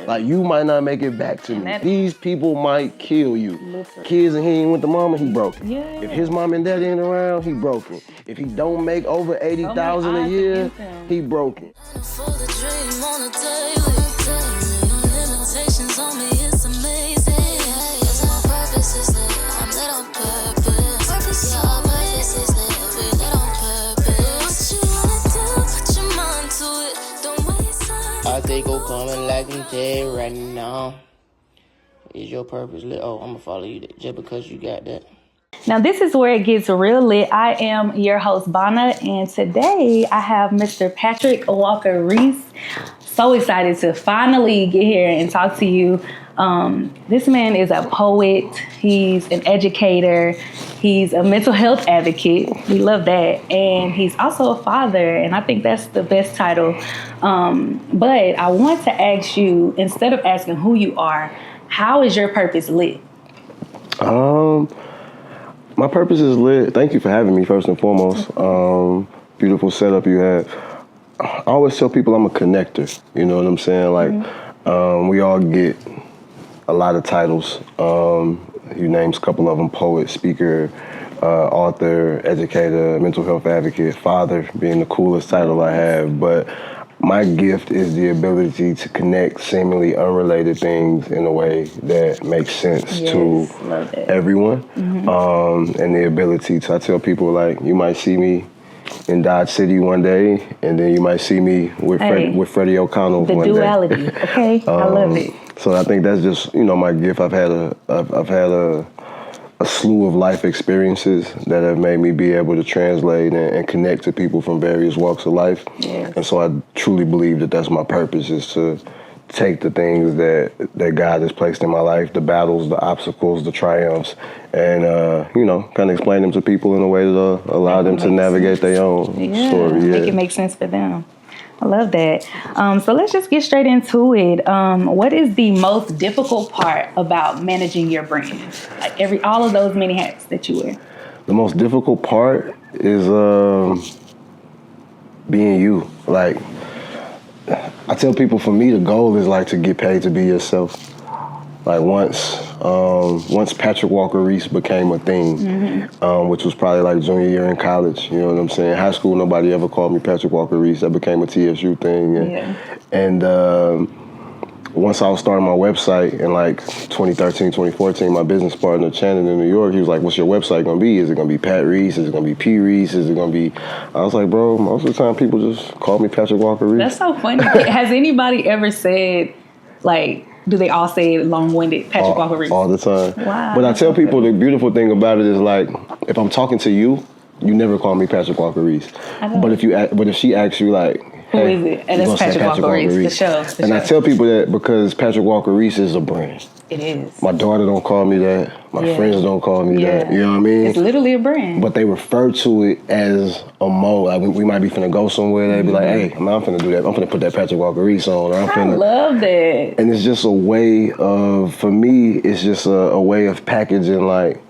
Like, you might not make it back to me. These people might kill you. Literally. Kids and he ain't with the mama, he broken. Yeah. If his mom and daddy ain't around, he broken. If he don't make over 80,000 a year, he broken. They go coming like I'm dead right now. Is your purpose lit? Oh, I'm gonna follow you just because you got that. Now this is where it gets real lit. I am your host, Bonna, and today I have Mr. Patrick Walker Reese. So excited to finally get here and talk to you. This man is a poet. He's an educator. He's a mental health advocate. We love that. And he's also a father, and I think that's the best title. But I want to ask you, instead of asking who you are, how is your purpose lit? My purpose is lit. Thank you for having me, first and foremost. Beautiful setup you had. I always tell people I'm a connector. You know what I'm saying? Like, we all get a lot of titles. You named a couple of them: poet, speaker, author, educator, mental health advocate, father being the coolest title I have. But my gift is the ability to connect seemingly unrelated things in a way that makes sense to everyone. And the ability to, I tell people, like, you might see me in Dodge City one day, and then you might see me with Freddie O'Connell one day. The duality, okay? I love it. So I think that's just, my gift. I've had a slew of life experiences that have made me be able to translate and connect to people from various walks of life. Yes. And so I truly believe that that's my purpose, is to take the things that God has placed in my life, the battles, the obstacles, the triumphs, and, kind of explain them to people in a way that allow them to navigate their own story. Yeah, make it make sense for them. I love that. So let's just get straight into it. What is the most difficult part about managing your brand? Like all of those many hats that you wear. The most difficult part is being you. Like, I tell people, for me, the goal is like to get paid to be yourself. Like once Patrick Walker Reese became a thing, which was probably like junior year in college, you know what I'm saying? High school, nobody ever called me Patrick Walker Reese. That became a TSU thing. And once I was starting my website in like 2013, 2014, my business partner, Shannon in New York, he was like, what's your website gonna be? Is it gonna be Pat Reese? Is it gonna be P Reese? Is it gonna be... I was like, bro, most of the time people just call me Patrick Walker Reese. That's so funny. Has anybody ever said, like, do they all say long-winded Patrick Walker Reese? All the time. Wow. But I tell people the beautiful thing about it is, like, if I'm talking to you, you never call me Patrick Walker Reese. But if she asks you, like, who is it? And it's Patrick Walker Reese, the show. And I tell people that because Patrick Walker Reese is a brand. It is. My daughter don't call me that. My friends don't call me that. You know what I mean? It's literally a brand. But they refer to it as a mode. Like, we might be finna go somewhere. They'd be like, hey, I'm finna do that. I'm finna put that Patrick Walker Reese on. Or I love that. And it's just a way of, for me, it's just a way of packaging, like,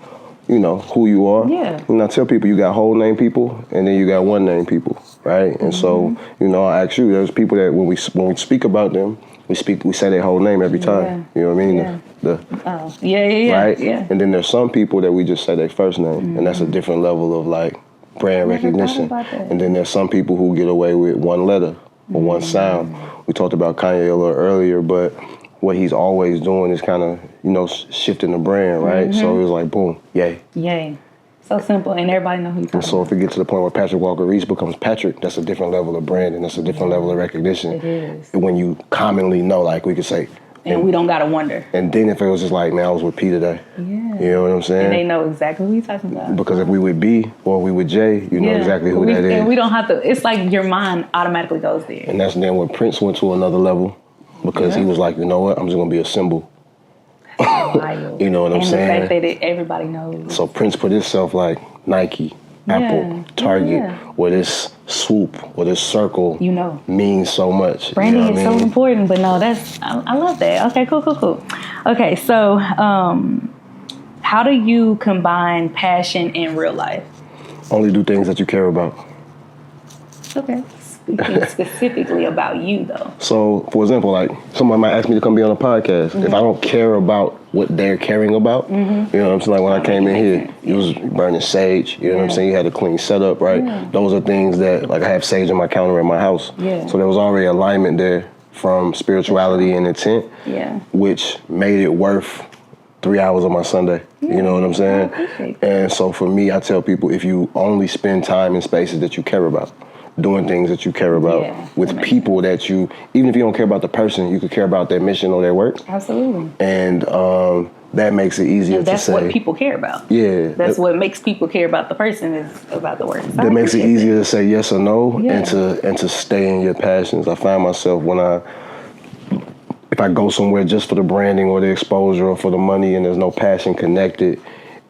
who you are. Yeah. And I tell people, you got whole name people, and then you got one name people, right? And so, I ask you, there's people that when we speak about them, we say their whole name every time. You know what I mean? Right? Yeah. And then there's some people that we just say their first name, and that's a different level of, like, brand recognition. And then there's some people who get away with one letter or one sound. We talked about Kanye a little earlier, but what he's always doing is kind of, shifting the brand, right? So it was like, boom, yay. Yay. So simple, and everybody knows who you're talking about. So if it gets to the point where Patrick Walker Reese becomes Patrick, that's a different level of brand, and that's a different level of recognition. It is. When you commonly know, like we could say. And we don't got to wonder. And then if it was just like, man, I was with P today. Yeah. You know what I'm saying? And they know exactly who you're talking about. Because if we with B or we with J, you know exactly who that is. And we don't have to, it's like your mind automatically goes there. And that's then when Prince went to another level, because he was like, you know what, I'm just going to be a symbol. You know what I'm saying? And the fact that everybody knows. So Prince put himself like Nike, Apple, Target, where this swoop or this circle means so much. Branding is so important, but no, I love that. Okay, cool. Okay, so how do you combine passion in real life? Only do things that you care about. Okay. speaking specifically about you, though. So, for example, like someone might ask me to come be on a podcast. If I don't care about what they're caring about, you know what I'm saying? Like when I came in here, you was burning sage. You know what I'm saying? You had a clean setup, right? Yeah. Those are things that, like I have sage on my counter in my house. Yeah. So there was already alignment there from spirituality and intent, which made it worth 3 hours on my Sunday. You know what I'm saying? And so for me, I tell people, if you only spend time in spaces that you care about, doing things that you care about, with people that you, even if you don't care about the person, you could care about their mission or their work. Absolutely. And that makes it easier to say. That's what people care about. Yeah. That's what makes people care about the person is about the work. So that makes it easier to say yes or no and to stay in your passions. I find myself if I go somewhere just for the branding or the exposure or for the money and there's no passion connected,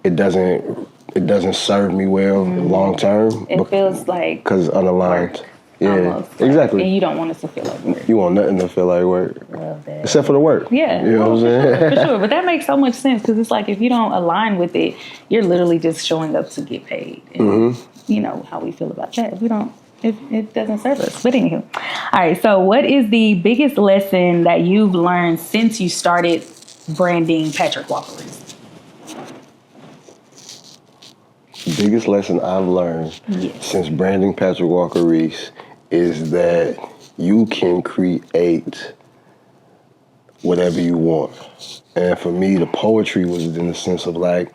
it doesn't serve me well long term. It feels like because unaligned. Work, yeah, almost. Exactly. And you don't want it to feel like work. You want nothing to feel like work. Love that. Except for the work. Yeah. You know what I'm saying? For sure. But that makes so much sense because it's like if you don't align with it, you're literally just showing up to get paid. And you know how we feel about that. If we don't, it doesn't serve us. But anywho. All right. So what is the biggest lesson that you've learned since you started branding Patrick Walker Reese? The biggest lesson I've learned since branding Patrick Walker Reese is that you can create whatever you want. And for me, the poetry was in the sense of like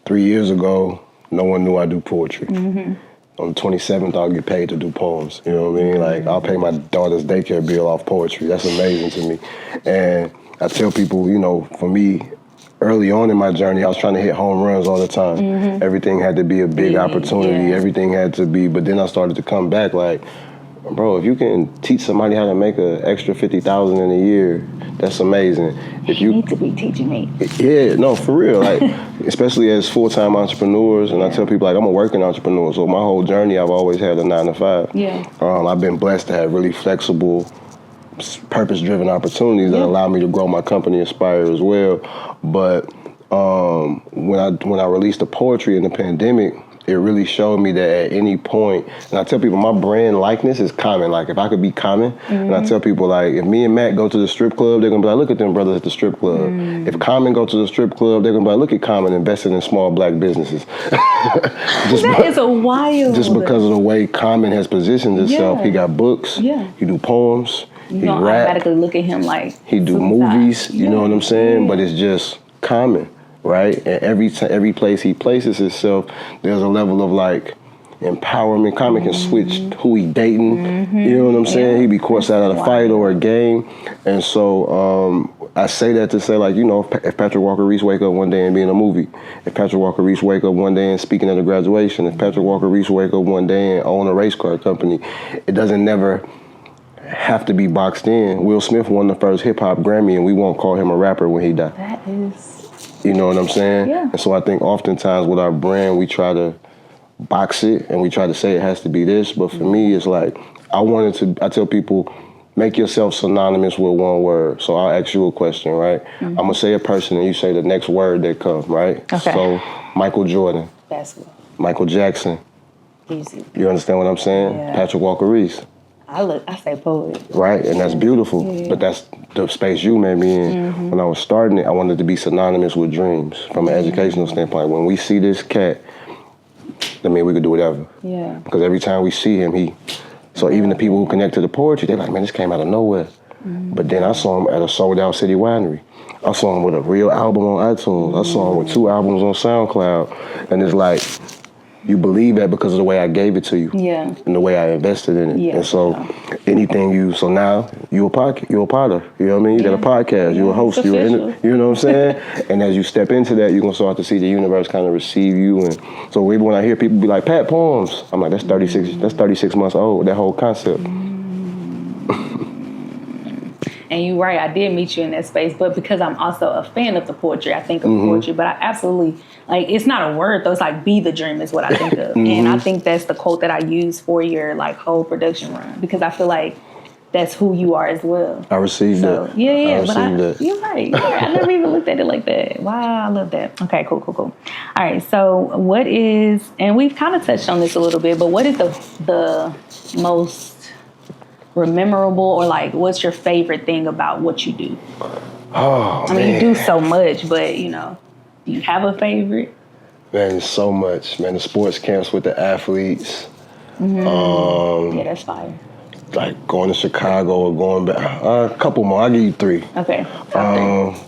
3 years ago, no one knew I do poetry. On the 27th, I'll get paid to do poems. You know what I mean? Like, I'll pay my daughter's daycare bill off poetry. That's amazing to me. And I tell people, you know, for me, early on in my journey, I was trying to hit home runs all the time. Everything had to be a big opportunity. Everything had to be, but then I started to come back like, bro, if you can teach somebody how to make an extra $50,000 in a year, that's amazing. If you need to be teaching me. Yeah, no, for real. Like, especially as full-time entrepreneurs, and I tell people like I'm a working entrepreneur, so my whole journey I've always had a 9 to 5. I've been blessed to have really flexible, purpose-driven opportunities that allow me to grow my company, Aspire, as well. But when I released the poetry in the pandemic, it really showed me that at any point, and I tell people my brand likeness is Common. Like if I could be Common, and I tell people like if me and Matt go to the strip club, they're gonna be like, look at them brothers at the strip club. If Common go to the strip club, they're gonna be like, look at Common investing in small black businesses. That is a wild. Just because of the way Common has positioned himself, he got books, he do poems, you he don't rap, automatically look at him like he do movies. You know what I'm saying? But it's just Common. Right? And every place he places himself, there's a level of like empowerment. Common can switch who he dating. You know what I'm saying? He be courtside at a fight or a game. And so I say that to say like, you know, if Patrick Walker Reese wake up one day and be in a movie, if Patrick Walker Reese wake up one day and speaking at a graduation, if Patrick Walker Reese wake up one day and own a race car company, it doesn't never have to be boxed in. Will Smith won the first hip hop Grammy and we won't call him a rapper when he died. That is... You know what I'm saying? Yeah. And so I think oftentimes with our brand, we try to box it and we try to say it has to be this. But for me, it's like, I tell people, make yourself synonymous with one word. So I'll ask you a question, right? I'm going to say a person and you say the next word that comes, right? Okay. So Michael Jordan. Basketball. Michael Jackson. Easy. You understand what I'm saying? Yeah. Patrick Walker Reese. I say poet. Right, and that's beautiful. But that's the space you made me in. When I was starting it, I wanted to be synonymous with dreams from an educational standpoint. When we see this cat, I mean, we could do whatever. Yeah. Because every time we see him, so even the people who connect to the poetry, they're like, man, this came out of nowhere. But then I saw him at a sold out city winery. I saw him with a real album on iTunes. I saw him with 2 albums on SoundCloud. And it's like, you believe that because of the way I gave it to you. Yeah. And the way I invested in it. Yeah. And so so now you're a potter. You know what I mean? You got a podcast, you're a host, you know what I'm saying? And as you step into that, you're gonna start to see the universe kind of receive you. And so even when I hear people be like, Pat Poems, I'm like, that's 36 months old, that whole concept. And you're right, I did meet you in that space, but because I'm also a fan of the poetry, I think of poetry, but I absolutely, like, it's not a word though, it's like be the dream is what I think of. And I think that's the quote that I use for your like whole production run, because I feel like that's who you are as well. I received that. Yeah, you're right. I never even looked at it like that. Wow, I love that. Okay, cool. All right, so what is, and we've kind of touched on this a little bit, but what is the most memorable, or like what's your favorite thing about what you do? Oh, I mean, you do so much, but you know, do you have a favorite? Man, there's so much. Man, the sports camps with the athletes. Yeah, that's fire. Like going to Chicago or going back. A couple more. I'll give you 3. Okay. Top 3.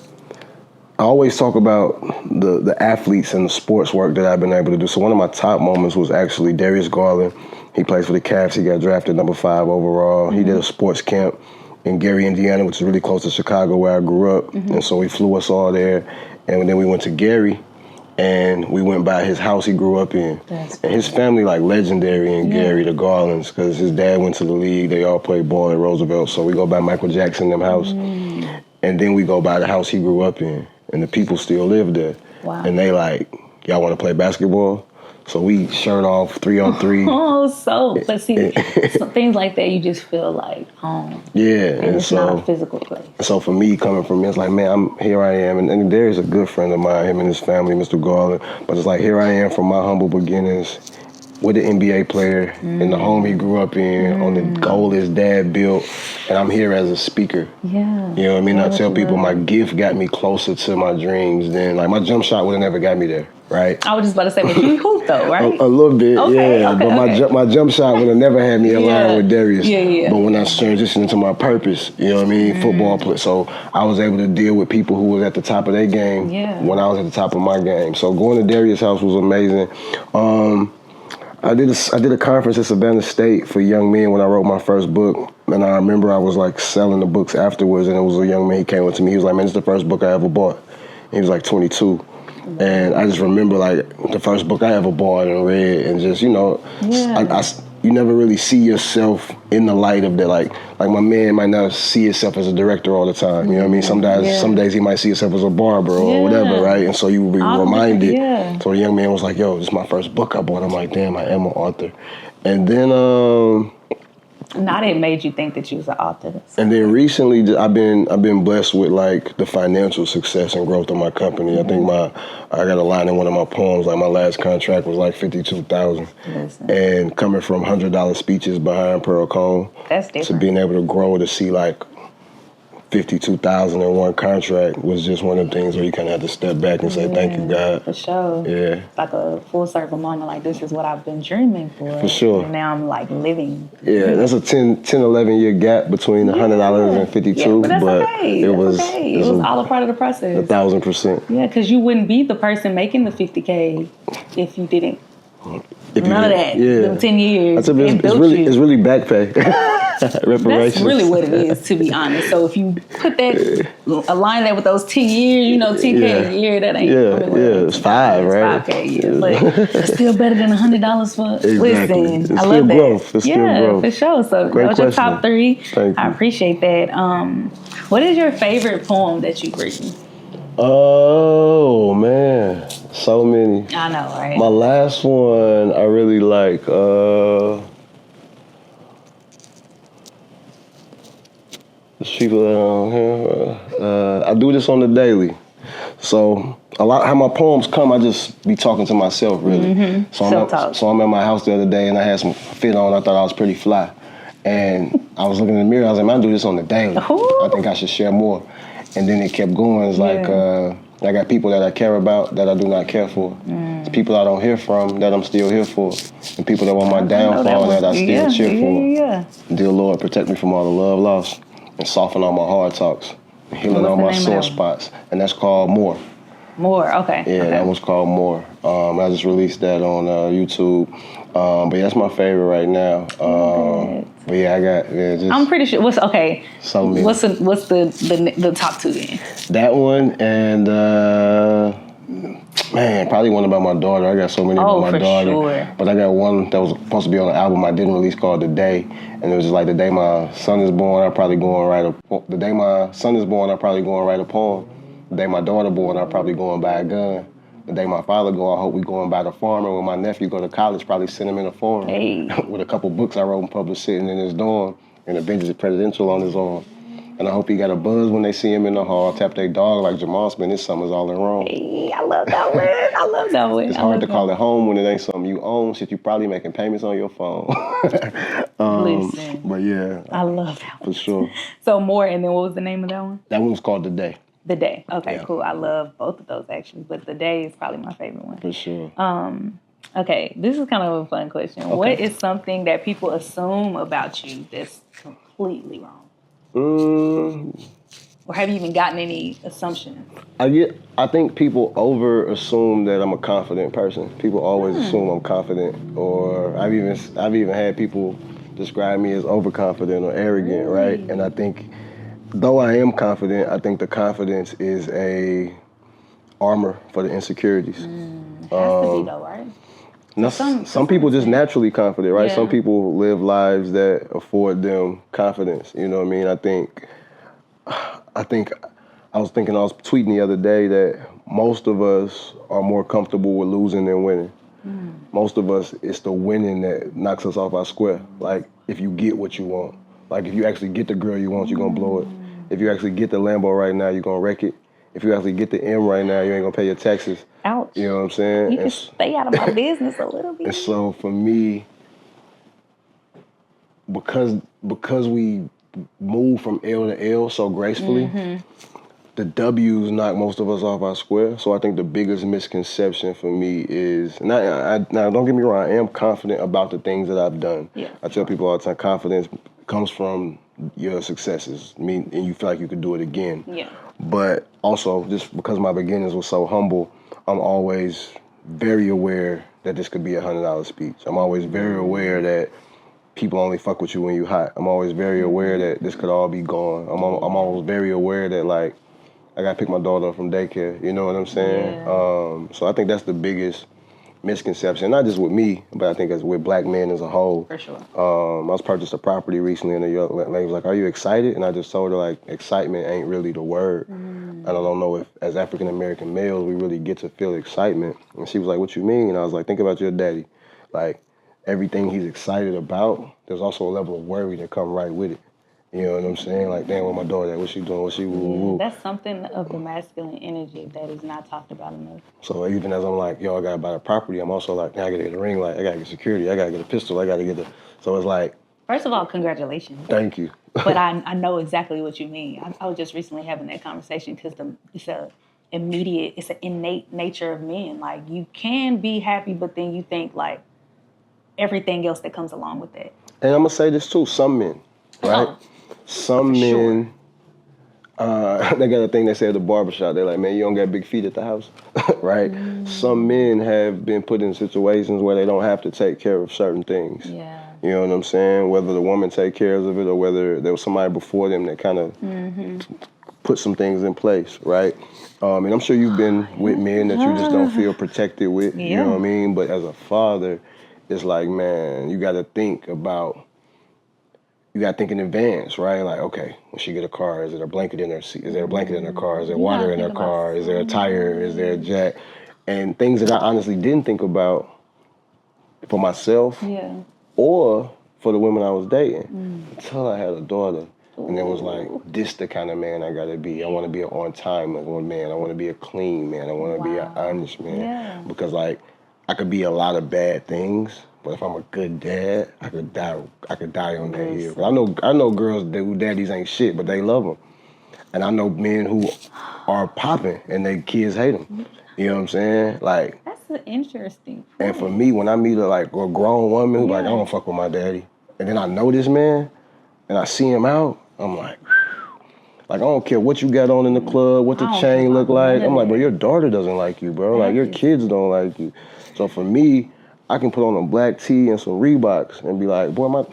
I always talk about the athletes and the sports work that I've been able to do. So one of my top moments was actually Darius Garland. He plays for the Cavs. He got drafted number 5 overall. He did a sports camp in Gary, Indiana, which is really close to Chicago where I grew up. And so he flew us all there. And then we went to Gary, and we went by his house he grew up in. And his family, like, legendary in Gary, the Garlands, because his dad went to the league. They all played ball at Roosevelt. So we go by Michael Jackson them house. And then we go by the house he grew up in. And the people still live there. Wow. And they like, y'all want to play basketball? So we shirt off 3-on-3. But see, so things like that, you just feel like home. Yeah. And it's not a physical place. So for me, coming from me, it's like, man, here I am. And Darius is a good friend of mine, him and his family, Mr. Garland. But it's like, here I am from my humble beginnings with an NBA player in the home he grew up in, on the goal his dad built, and I'm here as a speaker. Yeah. You know what I mean? I tell people my gift got me closer to my dreams than, like, my jump shot would have never got me there, right? I was just about to say, but you hoop though, right? A little bit, but my jump shot would have never had me aligned with Darius. Yeah. But when I transitioned into my purpose, you know what I mean, football play, so I was able to deal with people who was at the top of their game when I was at the top of my game. So going to Darius' house was amazing. I did a conference at Savannah State for young men when I wrote my first book, and I remember I was like selling the books afterwards, and it was a young man, he came up to me, he was like, man, this is the first book I ever bought. He was like 22. And I just remember like the first book I ever bought and read, and just, you know, you never really see yourself in the light of that. Like my man might not see himself as a director all the time. You know what I mean? Some days he might see himself as a barber or whatever, right? And so you will be reminded. So the young man was like, yo, this is my first book I bought. I'm like, damn, I am an author. And then Not it made you think that you was an author. And then recently, I've been blessed with like the financial success and growth of my company. I think I got a line in one of my poems, like my last contract was like $52,000. And coming from $100 speeches behind Pearl Cone, that's different. To being able to grow to see like $52,000 in one contract was just one of the things where you kind of had to step back and say, thank you, God. For sure. Yeah. It's like a full circle moment, like this is what I've been dreaming for. For sure. And now I'm like living. Yeah, that's a 10, 11 year gap between the $100 and 52, but that's but okay. it was all a part of the process. 1,000%. Yeah, because you wouldn't be the person making the $50K if you didn't. None of that. Yeah. 10 years. It's really back pay. Reparations. That's really what it is, to be honest. So if you put that, align that with those 10 years, you know, 10K a year, that ain't it's 5, right? 5K a year, but it's still better than $100 for. Exactly. Listen, It's I still love that. growth. It's still growth. For sure. So Great that was your question. top 3. Thank you. I appreciate that. What is your favorite poem that you've written? Oh man, so many. I know, right? My last one I really like. There's people around here. I do this on the daily, so a lot how my poems come, I just be talking to myself really. So I'm at my house the other day and I had some fit on. I thought I was pretty fly, and I was looking in the mirror. I was like, man, I do this on the daily. I think I should share more. And then it kept going. It's like I got people that I care about that I do not care for. It's people I don't hear from that I'm still here for. And people that want my downfall that I still cheer for. Dear Lord, protect me from all the love lost and soften all my hard talks and healing all my sore spots. And that's called More. More, okay. Yeah, that one's called More. I just released that on YouTube. But that's my favorite right now. But yeah, I got I'm pretty sure. What's so many. What's the top 2 then? That one and man, probably one about my daughter. I got so many about my daughter. Sure. But I got one that was supposed to be on an album I didn't release called The Day. And it was just like the day my son is born, I'm probably going to write a. The day my son is born, I'm probably going to write a poem. The day my daughter born, I'm probably going to buy a gun. The day my father go, I hope we going by the farm. And when my nephew go to college, probably send him in a farm. Hey. With a couple books I wrote and published sitting in his dorm and a vintage presidential on his arm. And I hope he got a buzz when they see him in the hall. Tap their dog like Jamal Smith. This summer's all in Rome. Hey, I love that one. I love that one. It's hard to call it home when it ain't something you own shit, you probably making payments on your phone. Listen. But yeah, I love that one. for sure. So more, and then what was the name of that one? That one was called The Day. The Day. Okay, Yeah. cool. I love both of those actually, but The Day is probably my favorite one. For sure. Okay, this is kind of a fun question. Okay. What is something that people assume about you that's completely wrong? Or have you even gotten any assumptions? I think people over assume that I'm a confident person. People always assume I'm confident, or I've even had people describe me as overconfident or arrogant, right? And I think, though I am confident, I think the confidence is a armor for the insecurities. It has to be though, right? Now, some people just naturally confident, right? Yeah. Some people live lives that afford them confidence. You know what I mean? I think I was tweeting the other day that most of us are more comfortable with losing than winning. Most of us, it's the winning that knocks us off our square. Like, if you get what you want. Like, if you actually get the girl you want, you're gonna blow it. If you actually get the Lambo right now, you're gonna wreck it. If you actually get the M right now, you ain't gonna pay your taxes. Ouch. You know what I'm saying? You can stay out of my business a little bit. And so for me, because we move from L to L so gracefully, the W's knock most of us off our square. So I think the biggest misconception for me is, now don't get me wrong, I am confident about the things that I've done. Yeah. I tell people all the time, confidence comes from your successes, and you feel like you could do it again. Yeah. But also, just because my beginnings were so humble, I'm always very aware that this could be $100 speech. I'm always very aware that people only fuck with you when you hot. I'm always very aware that this could all be gone. I'm always very aware that, like, I gotta pick my daughter up from daycare. You know what I'm saying? Yeah. So I think that's the biggest misconception, not just with me, but I think as with black men as a whole. For sure. I was purchased a property recently, and the young lady was like, "Are you excited?" And I just told her, like, excitement ain't really the word. And I don't know if, as African American males, we really get to feel excitement. And she was like, "What you mean?" And I was like, "Think about your daddy. Like, everything he's excited about, there's also a level of worry that come right with it. You know what I'm saying? Like, damn, where my daughter at? What she doing? What she woo? That's something of the masculine energy that is not talked about enough. So even as I'm like, yo, I gotta buy the property, I'm also like, now I gotta get a ring light, I gotta get security, I gotta get a pistol, I gotta get the. So it's like, First of all, congratulations. thank you. But I know exactly what you mean. I was just recently having that conversation because it's an innate nature of men. Like, you can be happy, but then you think like everything else that comes along with that. And I'm gonna say this too, some men, right? Some men, they got a thing they say at the barbershop. They're like, man, you don't got big feet at the house, right? Some men have been put in situations where they don't have to take care of certain things. Yeah. You know what I'm saying? Whether the woman take care of it or whether there was somebody before them that kind of put some things in place, right? And I'm sure you've been with men that you just don't feel protected with, you know what I mean? But as a father, it's like, man, you got to think in advance, right? Like, okay, when she get a car, is there a blanket in her seat? Is there a blanket in her car? Is there water in her car? Is there a tire? Is there a jack? And things that I honestly didn't think about for myself or for the women I was dating until I had a daughter. And it was like, this the kind of man I gotta be. I wanna be an on-time man. I wanna be a clean man. I wanna be an honest man. Yeah. Because, like, I could be a lot of bad things, but if I'm a good dad, I could die on that hill. I know girls whose daddies ain't shit, but they love them. And I know men who are popping and their kids hate them. You know what I'm saying? Like, That's an interesting point. and for me, when I meet a grown woman who's like, I don't fuck with my daddy, and then I know this man, and I see him out, I'm like, I don't care what you got on in the club, what the chain look like. I'm like, bro, your daughter doesn't like you, bro. Like, your kids don't like you. So for me, I can put on a black tee and some Reeboks and be like, boy,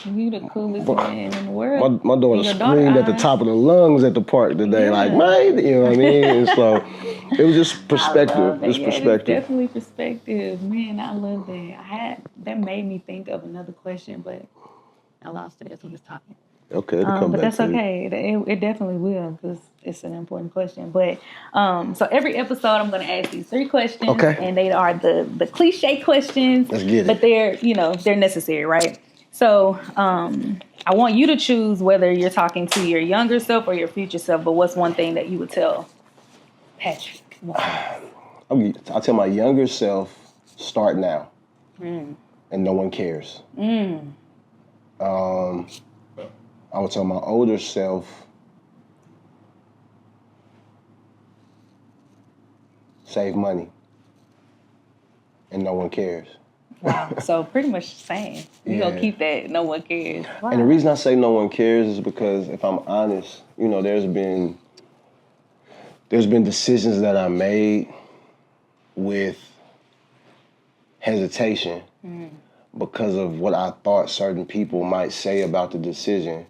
You the coolest man in the world. my daughter screamed at the top of the lungs at the park today, like, man, you know what I mean? And so it was just perspective. It's perspective. It's definitely perspective. Man, I love that. That made me think of another question, but I lost it as we was talking. Okay, it'll come but back that's to you. okay. It definitely will, because it's an important question. But so every episode, I'm going to ask these 3 questions, and they are the cliche questions. Let's get it. But they're necessary, right? So I want you to choose whether you're talking to your younger self or your future self. But what's one thing that you would tell Patrick? I'll tell my younger self, start now. and no one cares. I would tell my older self, save money, and no one cares. Wow. So pretty much the same. You gonna keep that. No one cares. Wow. And the reason I say no one cares is because if I'm honest, you know, there's been decisions that I made with hesitation because of what I thought certain people might say about the decision.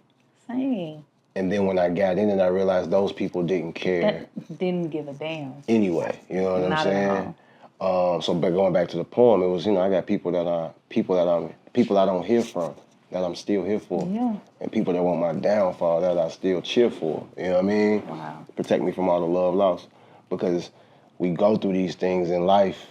Same. And then when I got in it, I realized those people didn't care. That didn't give a damn. Anyway, you know what I'm saying? So, but going back to the poem, it was, you know, I got people that I don't hear from, that I'm still here for, and people that want my downfall that I still cheer for. You know what I mean? Wow. Protect me from all the love lost, because we go through these things in life.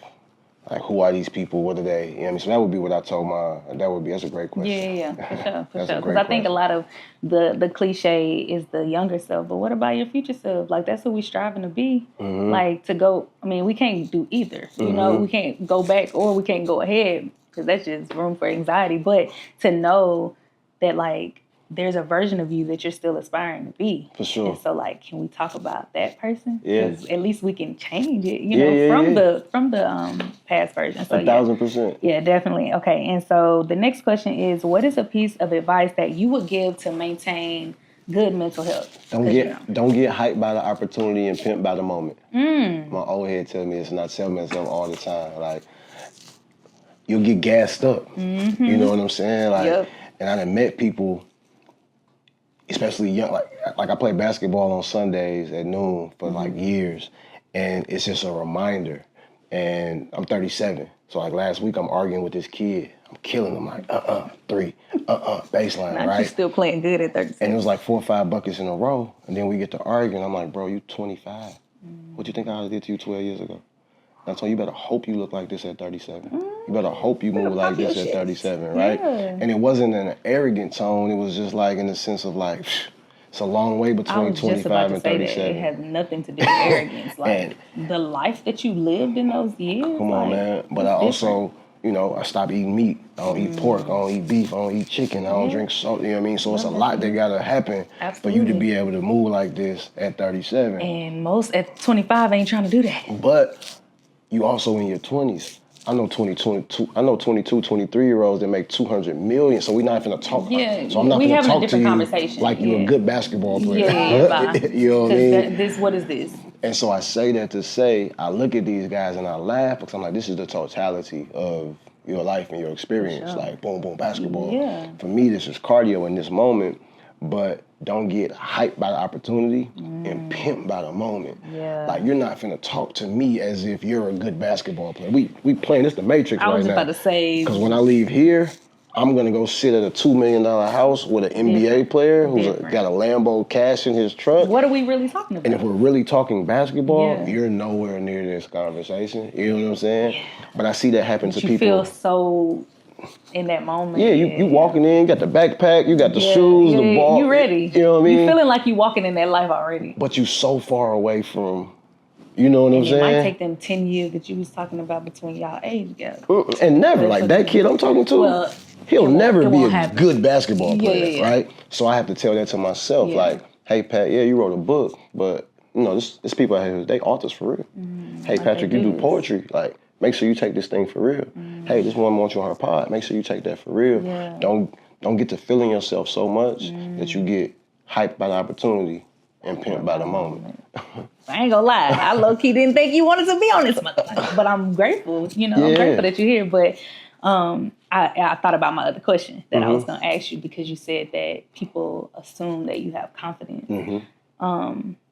Like, who are these people? What are they? You know what I mean? So that would be what I told that's a great question. Yeah, for sure. Because I think a lot of the cliche is the younger self, but what about your future self? Like, that's who we striving to be. Like, to go, I mean, we can't do either. You know, we can't go back or we can't go ahead, because that's just room for anxiety. But to know that, like, there's a version of you that you're still aspiring to be. For sure. And so, like, can we talk about that person? Yeah. Because at least we can change it, you know, from the past version. So 1,000%. Yeah, definitely. Okay, and so the next question is, what is a piece of advice that you would give to maintain good mental health? Don't get hyped by the opportunity and pimped by the moment. My old head tells me this, and I tell myself all the time, like, you'll get gassed up. You know what I'm saying? Like, and I done met people, especially young, like I play basketball on Sundays at noon for like years, and it's just a reminder. And I'm 37, so like last week I'm arguing with this kid. I'm killing him, like three, baseline, Not right? you still playing good at 37. And it was like 4 or 5 buckets in a row, and then we get to arguing. I'm like, bro, you 25. What you think I did to you 12 years ago? And I told you better hope you look like this at 37. You better hope you move like this at 37, right? Yeah. And it wasn't in an arrogant tone. It was just like in the sense of like, it's a long way between 25 and 37. It has nothing to do with arrogance. Like, the life that you lived in those years. Come on, man. But I also, you know, I stopped eating meat. I don't eat pork. I don't eat beef. I don't eat chicken. I don't drink salt. You know what I mean? So it's a lot that gotta happen for you to be able to move like this at 37. And most at 25 ain't trying to do that. But you also in your 20s. I know 22, 23-year-olds that make 200 million, so we're not finna talk. Yeah, so I'm not gonna talk to you conversation. like you're a good basketball player. You know what I mean? What is this? And so I say that to say, I look at these guys and I laugh, because I'm like, this is the totality of your life and your experience. Sure. Like, boom, boom, basketball. Yeah. For me, this is cardio in this moment, but don't get hyped by the opportunity and pimped by the moment. Yeah. Like, you're not finna talk to me as if you're a good basketball player. We playing this the Matrix right now. I was about to say. Because when I leave here, I'm gonna go sit at a $2 million house with an NBA player who's got a Lambo cash in his truck. What are we really talking about? And if we're really talking basketball, you're nowhere near this conversation. You know what I'm saying? Yeah. But I see that happen to people. You feel so in that moment. Yeah, you walking in, you got the backpack, you got the shoes, the ball. You ready. You know what I mean? You feeling like you walking in that life already. But you so far away from, you know what I'm saying? It might take them 10 years that you was talking about between y'all age gap. And never, like that kid I'm talking to, he'll never be a good basketball player, right? So I have to tell that to myself, like, hey, Pat, you wrote a book, but, you know, this people out here, they authors for real. Hey, Patrick, you do poetry, like, make sure you take this thing for real. Hey, this woman wants you on her pod. Make sure you take that for real. Yeah. Don't get to feeling yourself so much that you get hyped by the opportunity and pimped by the moment. I ain't gonna lie. I low-key didn't think you wanted to be on this motherfucker. But I'm grateful, you know, I'm grateful that you're here. But I thought about my other question that I was gonna ask you, because you said that people assume that you have confidence.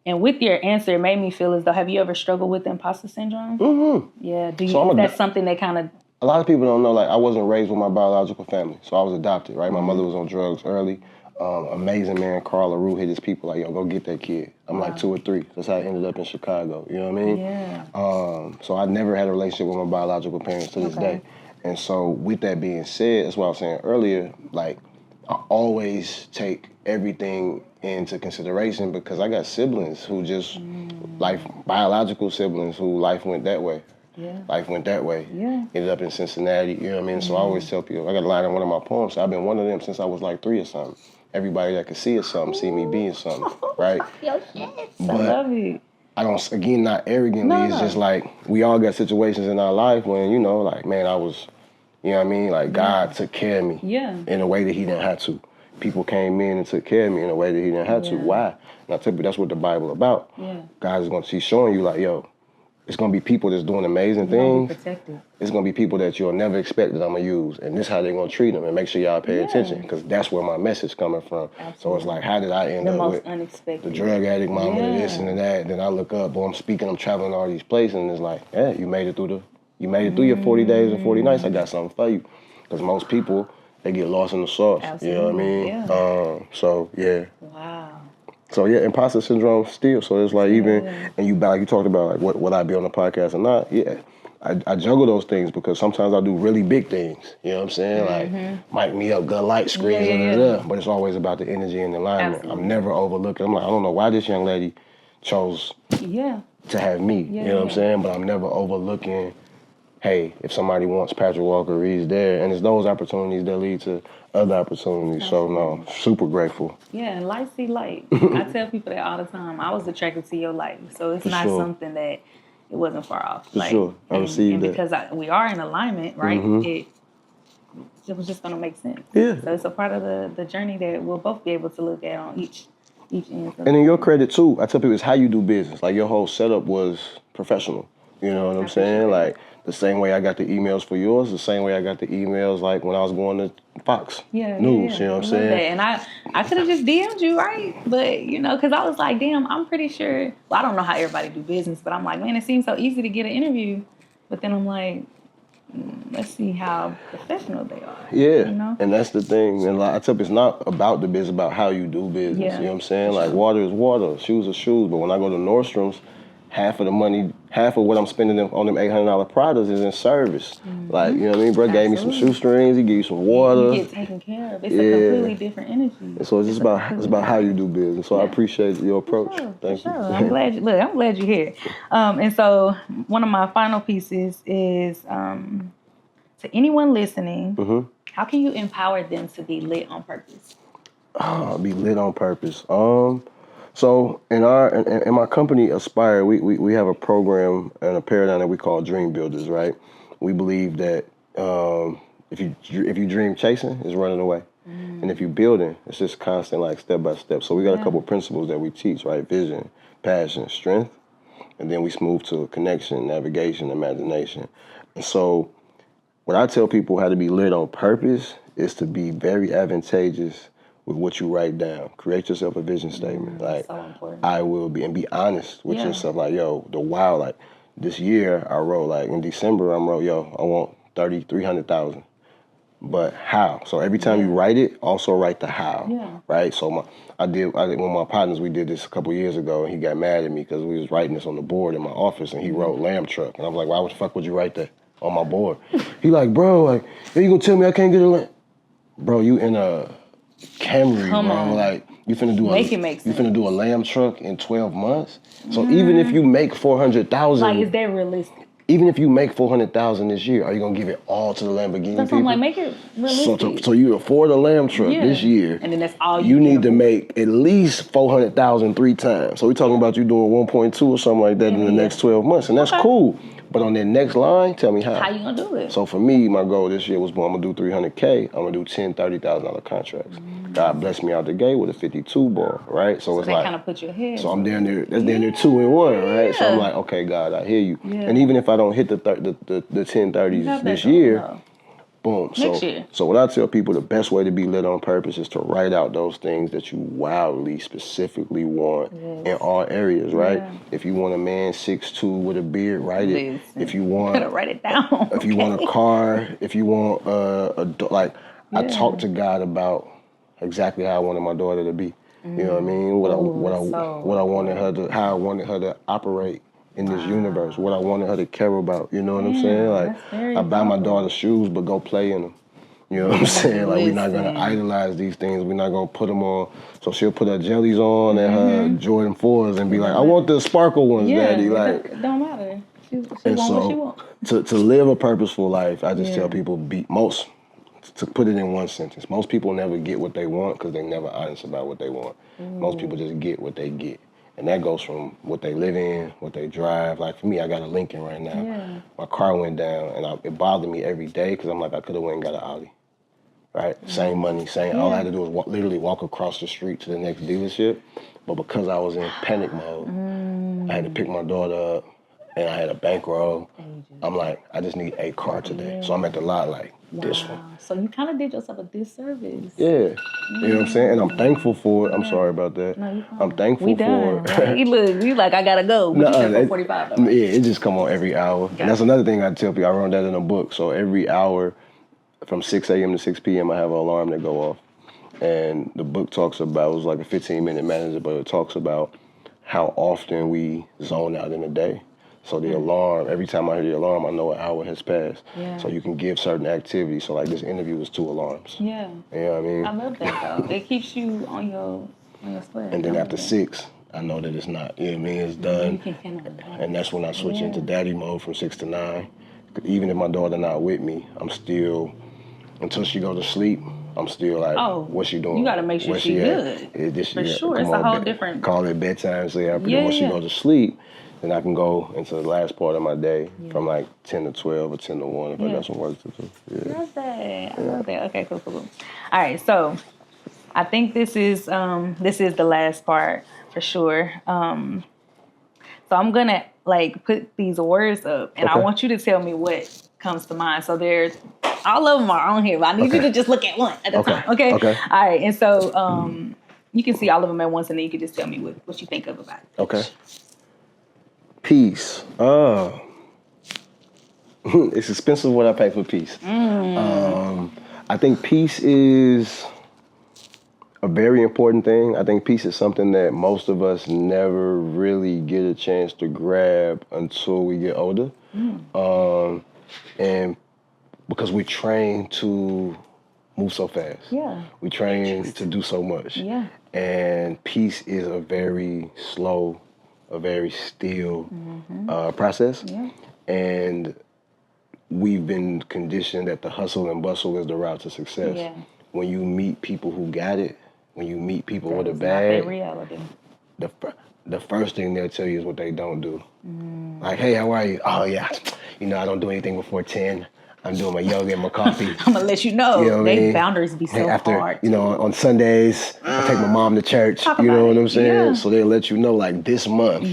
And with your answer, it made me feel as though, have you ever struggled with imposter syndrome? Yeah. That's something that kind of... A lot of people don't know, like, I wasn't raised with my biological family, so I was adopted, right? My mother was on drugs early. Amazing man, Carl LaRue hit his people like, yo, go get that kid. I'm like 2 or 3. That's how I ended up in Chicago, you know what I mean? Yeah. So I never had a relationship with my biological parents to this day. And so with that being said, that's what I was saying earlier, like, I always take everything into consideration, because I got siblings who just, biological siblings who life went that way. Life went that way. Yeah. Ended up in Cincinnati, you know what I mean? So I always tell people, I got a line in one of my poems, I've been one of them since I was like 3 or something. Everybody that could see it something, see me being something, right? Yo, yes. But I love it. I don't, again, not arrogantly, No, it's no. just like, we all got situations in our life when, you know, like, man, I was, you know what I mean? Like, God took care of me in a way that he didn't have to. People came in and took care of me in a way that he didn't have to. Why? And I tell you, that's what the Bible about. God is going to, he's showing you like, yo, it's going to be people that's doing amazing things. It's going to be people that you'll never expect that I'm going to use. And this is how they're going to treat them. And make sure y'all pay attention, because that's where my message coming from. Absolutely. So it's like, how did I end The up most with unexpected. the drug addict mama and this and that? Then I look up, boy, I'm speaking, I'm traveling all these places. And it's like, yeah, you made it through your 40 days and 40 nights. I got something for you. Because most people, they get lost in the sauce. Absolutely. You know what I mean? Yeah. So, yeah. Wow. So yeah, imposter syndrome still. So it's like even, and you like you talked about like what I be on the podcast or not. Yeah, I juggle those things because sometimes I do really big things. You know what I'm saying? Like mic me up, good light screens, but it's always about the energy and the alignment. Absolutely. I'm never overlooking. I'm like, I don't know why this young lady chose to have me. You know what I'm saying? But I'm never overlooking. Hey, if somebody wants Patrick Walker Reese there, and it's those opportunities that lead to other opportunities. Absolutely. So no, super grateful. Yeah, and light see light. I tell people that all the time. I was attracted to your light, so it's not something that it wasn't far off. For sure, I received that. Because we are in alignment, right? It was just gonna make sense. Yeah. So it's a part of the journey that we'll both be able to look at on each end. And in your credit too, I tell people it's how you do business. Like your whole setup was professional. You know what I'm saying? Like the same way I got the emails for yours, the same way I got the emails like when I was going to Fox News. You know what I'm saying? That. And I could have just DM'd you, right? But you know, because I was like, damn, I'm pretty sure. Well, I don't know how everybody do business, but I'm like, man, it seems so easy to get an interview. But then I'm like, let's see how professional they are. Yeah, you know? And that's the thing. And like, I tell people, it's not about the business, about how you do business. Yeah. You know what I'm saying? Like water is water, shoes are shoes. But when I go to Nordstrom's, half of what I'm spending on them $800 products is in service. Like, you know what I mean? Bro gave me some shoestrings, he gave you some water. You get taken care of. It's a completely different energy. And so it's about how you do business. So I appreciate your approach. Thank you. I'm glad you're here. And so one of my final pieces is to anyone listening, how can you empower them to be lit on purpose? Be lit on purpose. So in my company Aspire, we have a program and a paradigm that we call Dream Builders, right? We believe that if you dream chasing, it's running away. And if you building, it's just constant, like step by step. So we got a couple of principles that we teach, right? Vision, passion, strength, and then we move to connection, navigation, imagination. And so what I tell people how to be lit on purpose is to be very advantageous with what you write down. Create yourself a vision statement. Like, so important. I will be, and be honest with yourself. Like, yo, like this year I wrote, like in December I wrote, yo, I want 300,000. But how? So every time you write it, also write the how, right? So I did one of my partners, we did this a couple years ago, and he got mad at me because we was writing this on the board in my office, and he wrote lamb truck. And I was like, why the fuck would you write that on my board? He like, bro, like, you gonna tell me I can't get a lamb? Bro, you in a Camry, bro. Like, you finna do a lamb truck in 12 months? So even if you make 400,000, like, is that realistic? Even if you make 400,000 this year, are you gonna give it all to the Lamborghini That's people? I'm like, make it realistic. So you afford a lamb truck this year, and then that's all you need to make at least 400,000 3 times. So we're talking about you doing 1.2 or something like that in the next 12 months, and that's cool. But on that next line, tell me how. How you gonna do it? So for me, my goal this year was, I'm gonna do 300K. I'm gonna do 10, $30,000 contracts. God blessed me out the gate with a 52 ball, right? So it's that like, kind of put you ahead. So I'm down there. That's down there 2 and 1, right? So I'm like, okay, God, I hear you. Yeah. And even if I don't hit the 1030s this year, boom. Next year. So what I tell people, the best way to be lit on purpose is to write out those things that you wildly, specifically want in all areas, right? Yeah. If you want a man 6'2" with a beard, write it. If you want, write it down. If you want a car, if you want I talked to God about exactly how I wanted my daughter to be. You know what I mean? What I wanted her to, how I wanted her to operate in this universe, what I wanted her to care about. You know what I'm saying? Like, I buy my daughter shoes, but go play in them. You know what I'm saying? Like, we're not gonna idolize these things. We're not gonna put them on. So she'll put her jellies on and her Jordan 4s and be like, I want the sparkle ones, Daddy. Like, it don't matter. She And want what she so want. to live a purposeful life, I just Yeah. tell people to put it in one sentence. Most people never get what they want because they're never honest about what they want. Most people just get what they get. And that goes from what they live in, what they drive. Like for me, I got a Lincoln right now. Yeah. My car went down, and it bothered me every day because I'm like, I could have went and got an Audi. Right? Same money, same. All I had to do was literally walk across the street to the next dealership. But because I was in panic mode, I had to pick my daughter up, and I had a bankroll. I'm like, I just need a car today. So I'm at the lot like, this one. Wow. So you kind of did yourself a disservice. Yeah. You know what I'm saying? And I'm thankful for it. I'm sorry about that. No, you fine. I'm thankful We done. for it. Right? Look, you like, I gotta go. But you said 4:45 though. Yeah, it just come on every hour. And that's another thing I tell people. I wrote that in a book. So every hour from 6 a.m. to 6 p.m. I have an alarm that go off. And the book talks about, it was like a 15-minute manager, but it talks about how often we zone out in a day. So the alarm, every time I hear the alarm, I know an hour has passed. Yeah. So you can give certain activities. So like this interview was 2 alarms. Yeah. You know what I mean? I love that though. It keeps you on your square. And then after 6, I know that it's not. You know what I mean? It's done. You can handle that. And that's when I switch into daddy mode from 6 to 9. Even if my daughter not with me, I'm still, until she go to sleep, I'm still like, what's she doing? You got to make sure Where she at? good. For sure. It's a whole different. Call it bedtime, say after once she go to sleep, then I can go into the last part of my day from like 10 to 12 or 10 to 1 if I got some work to do. Yeah. Love that. I love that. Okay, cool. All right, so I think this is the last part for sure. So I'm gonna like put these words up, and I want you to tell me what comes to mind. So there's all of them are on here, but I need you to just look at one at a time. Okay. Okay. All right, and so you can see all of them at once, and then you can just tell me what you think of about it. Okay. Peace. It's expensive what I pay for peace. I think peace is a very important thing. I think peace is something that most of us never really get a chance to grab until we get older. And because we train to move so fast. Yeah. We train to do so much. Yeah. And peace is a very slow, a very still process. Yeah. And we've been conditioned that the hustle and bustle is the route to success. Yeah. When you meet people who got it, when you meet people with a bag, reality. The first thing they'll tell you is what they don't do. Like, hey, how are you? Oh, yeah, I don't do anything before 10. I'm doing my yoga and my coffee. I'm gonna let you know, they boundaries be so hard. On Sundays, I take my mom to church. You know what I'm saying? Yeah. So they'll let you know, like this month,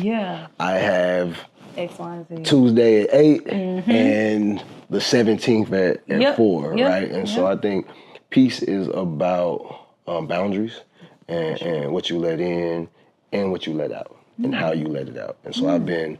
I have X, Y, Z. Tuesday at 8 and the 17th at 4, right? And so I think peace is about boundaries and what you let in and what you let out and how you let it out. And so I've been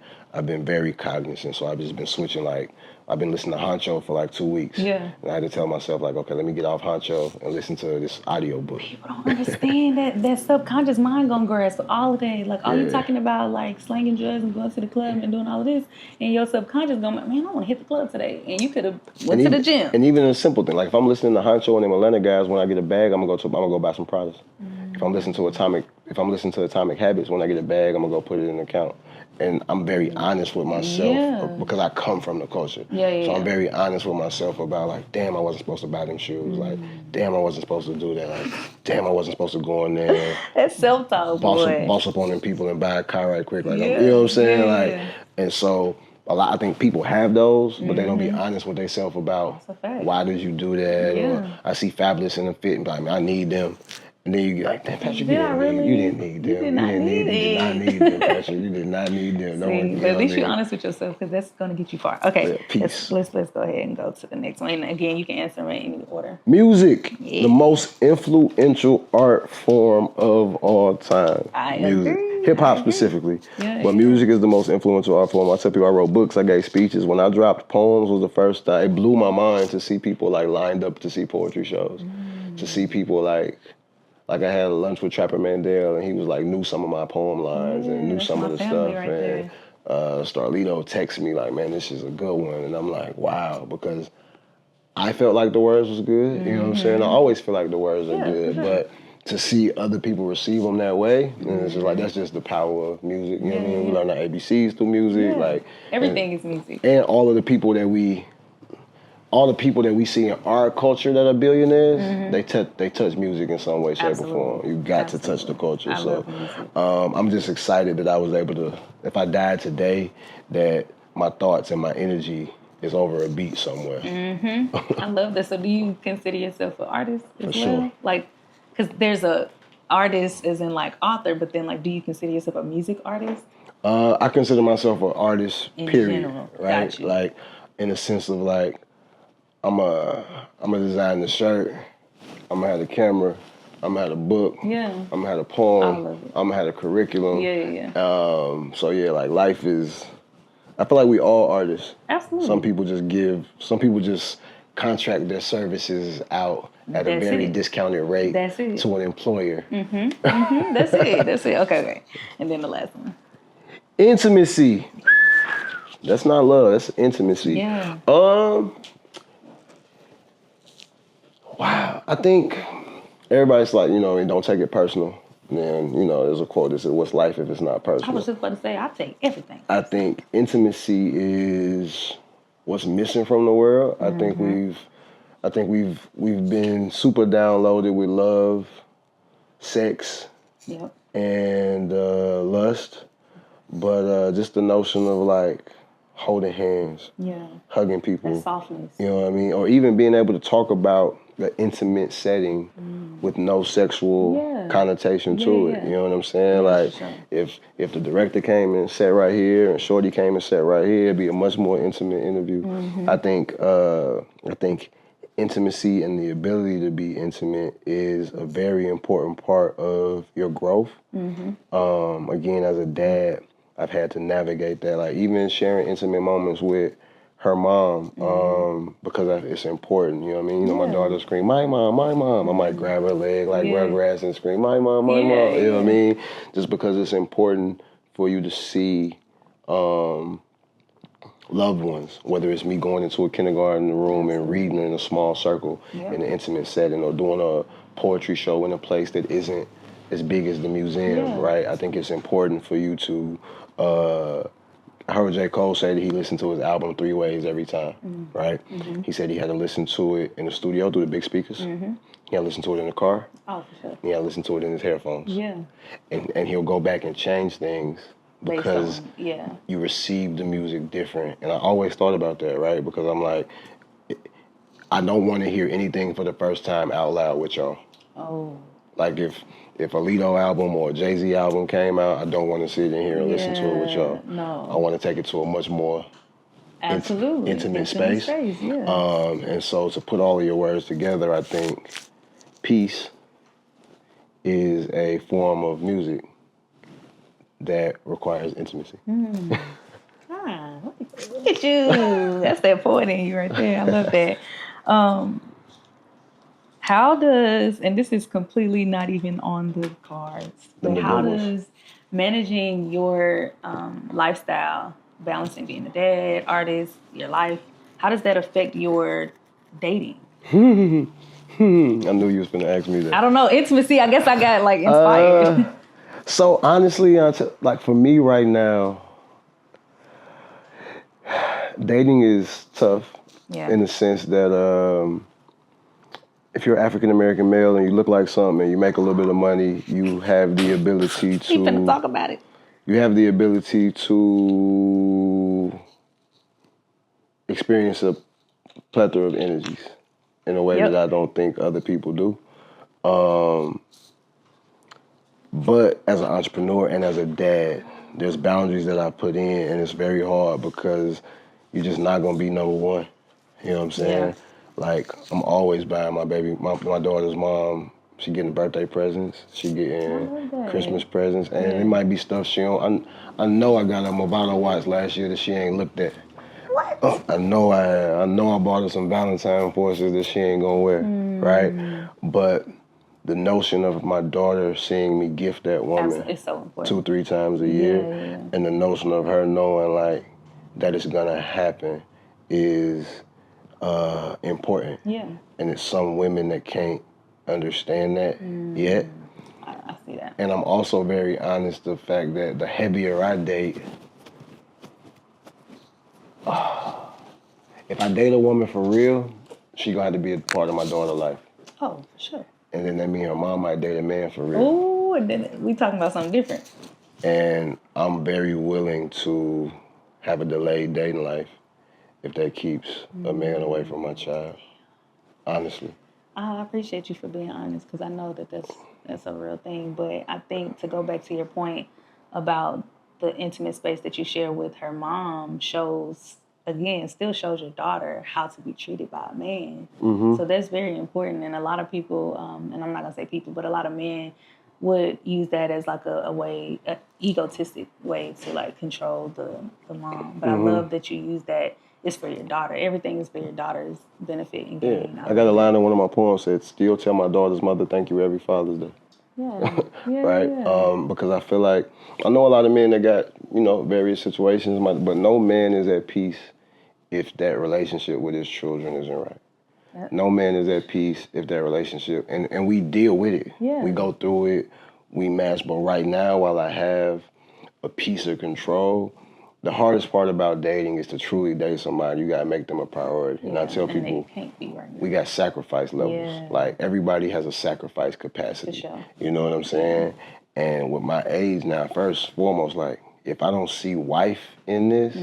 very cognizant. So I've just been switching, like, I've been listening to Honcho for like 2 weeks. Yeah. And I had to tell myself, like, okay, let me get off Honcho and listen to this audio book. People don't understand that subconscious mind gonna grasp all of that. Like, all you talking about, like, slanging drugs and going to the club and doing all of this, and your subconscious gonna be, man, I want to hit the club today. And you could have went to the gym. And even a simple thing, like if I'm listening to Honcho and them Atlanta guys, when I get a bag, I'm gonna go buy some products. If I'm listening to Atomic Habits, when I get a bag, I'm gonna go put it in an account. And I'm very honest with myself because I come from the culture. So I'm very honest with myself about, like, damn, I wasn't supposed to buy them shoes. Like, damn, I wasn't supposed to do that. Like, damn, I wasn't supposed to go in there. That's self-talk, boss up on them people and buy a car right quick. Like, you know what I'm saying? Like, and so I think people have those, but they don't be honest with themselves about why did you do that? Or I see Fabulous in the fit and be like, man, I need them. And then you get like, damn, Patrick, you didn't need them. You did not need them, Patrick. You did not need them. No one, but at least you're honest with yourself, because that's going to get you far. Okay, peace. Let's go ahead and go to the next one. And again, you can answer in any order. Music, the most influential art form of all time. I agree. Hip hop specifically. But music is the most influential art form. I tell people I wrote books, I gave speeches. When I dropped poems was the first time. It blew my mind to see people like lined up to see poetry shows. To see people like I had lunch with Trapper Mandel, and he was like, knew some of my poem lines and knew some of the stuff. And Starlito texted me like, man, this is a good one. And I'm like, wow, because I felt like the words was good. You know what I'm saying? I always feel like the words are good, but to see other people receive them that way, and it's just like that's just the power of music. You know what I mean? We learn our ABCs through music, like everything is music, and all of the people that we see in our culture that are billionaires, they touch music in some way, shape, or form. You got to touch the culture. So I'm just excited that I was able to. If I died today, that my thoughts and my energy is over a beat somewhere. I love that. So do you consider yourself an artist as well? Sure. Like, because there's a artist as in like author, but then like, do you consider yourself a music artist? I consider myself an artist, In period. general. Right? Gotcha. Like, in a sense of like, I'm a design the shirt, I'm gonna have the camera, I'm gonna have a book, I'm gonna have a poem, I love it. I'm gonna have a curriculum. Yeah. So yeah, like life is, I feel like we all artists. Absolutely. Some people just contract their services out at a very discounted rate to an employer. That's it. Okay. And then the last one. Intimacy. That's not love, that's intimacy. Yeah. Wow, I think everybody's like, don't take it personal. And, there's a quote that says, what's life if it's not personal? I was just about to say, I take everything. I think intimacy is what's missing from the world. I think we've been super downloaded with love, sex, and lust. But just the notion of like holding hands, hugging people. That softness. You know what I mean? Or even being able to talk about the intimate setting with no sexual connotation to it. You know what I'm saying? Like if the director came and sat right here and Shorty came and sat right here, it'd be a much more intimate interview. I think intimacy and the ability to be intimate is a very important part of your growth. Again, as a dad, I've had to navigate that. Like even sharing intimate moments with her mom, because it's important, you know what I mean? My daughter scream, my mom. I might grab her leg like Rugrats and scream, my mom, you know what I mean? Just because it's important for you to see loved ones, whether it's me going into a kindergarten room and reading in a small circle in an intimate setting, or doing a poetry show in a place that isn't as big as the museum, right? I think it's important for you to, I heard J. Cole say that he listened to his album 3 ways every time, right? He said he had to listen to it in the studio through the big speakers. He had to listen to it in the car. Oh, for sure. He had to listen to it in his headphones. And he'll go back and change things because you receive the music different. And I always thought about that, right? Because I'm like, I don't want to hear anything for the first time out loud with y'all. Oh. Like if a Lido album or a Jay-Z album came out, I don't want to sit in here and listen to it with y'all. No. I want to take it to a much more intimate space. And so to put all of your words together, I think peace is a form of music that requires intimacy. Look at you. That's that poet in you right there. I love that. How does, and this is completely not even on the cards, but how does managing your lifestyle, balancing being a dad, artist, your life, how does that affect your dating? I knew you was going to ask me that. I don't know. Intimacy, I guess I got like inspired. So honestly, like for me right now, dating is tough in the sense that if you're an African-American male and you look like something and you make a little bit of money, you have the ability to... Keep finna talk about it. You have the ability to experience a plethora of energies in a way that I don't think other people do. But as an entrepreneur and as a dad, there's boundaries that I put in, and it's very hard because you're just not gonna be number one. You know what I'm saying? Yeah. Like, I'm always buying my daughter's mom, she getting birthday presents, she getting Christmas presents, and it might be stuff she don't. I know I got a Movado watch last year that she ain't looked at. What? I know I bought her some Valentine forces that she ain't gonna wear, right? But the notion of my daughter seeing me gift that woman it's so important. 2-3 times a year, and the notion of her knowing like that it's gonna happen is important. Yeah. And it's some women that can't understand that yet. I see that. And I'm also very honest the fact that the heavier I date, if I date a woman for real, she gonna have to be a part of my daughter's life. Oh, for sure. And then that means her mom might date a man for real. Oh, and then we talking about something different. And I'm very willing to have a delayed dating life if that keeps a man away from my child. Honestly. I appreciate you for being honest because I know that that's a real thing. But I think to go back to your point about the intimate space that you share with her mom still shows your daughter how to be treated by a man. Mm-hmm. So that's very important. And a lot of people, and I'm not going to say people, but a lot of men would use that as like an egotistic way to like control the mom. But I love that you use that. It's for your daughter. Everything is for your daughter's benefit and gain. Yeah. I got a line in one of my poems that said, still tell my daughter's mother thank you every Father's Day. Yeah. Right? Yeah. Because I feel like, I know a lot of men that got, various situations, but no man is at peace if that relationship with his children isn't right. Yep. No man is at peace if that relationship, and we deal with it. Yeah. We go through it, we match, but right now, while I have a piece of control, the hardest part about dating is to truly date somebody. You gotta make them a priority. And I tell people, they can't be right now. we got sacrifice levels. Yeah. Like everybody has a sacrifice capacity. For sure. You know what I'm saying? And with my age now, first and foremost, like if I don't see wife in this,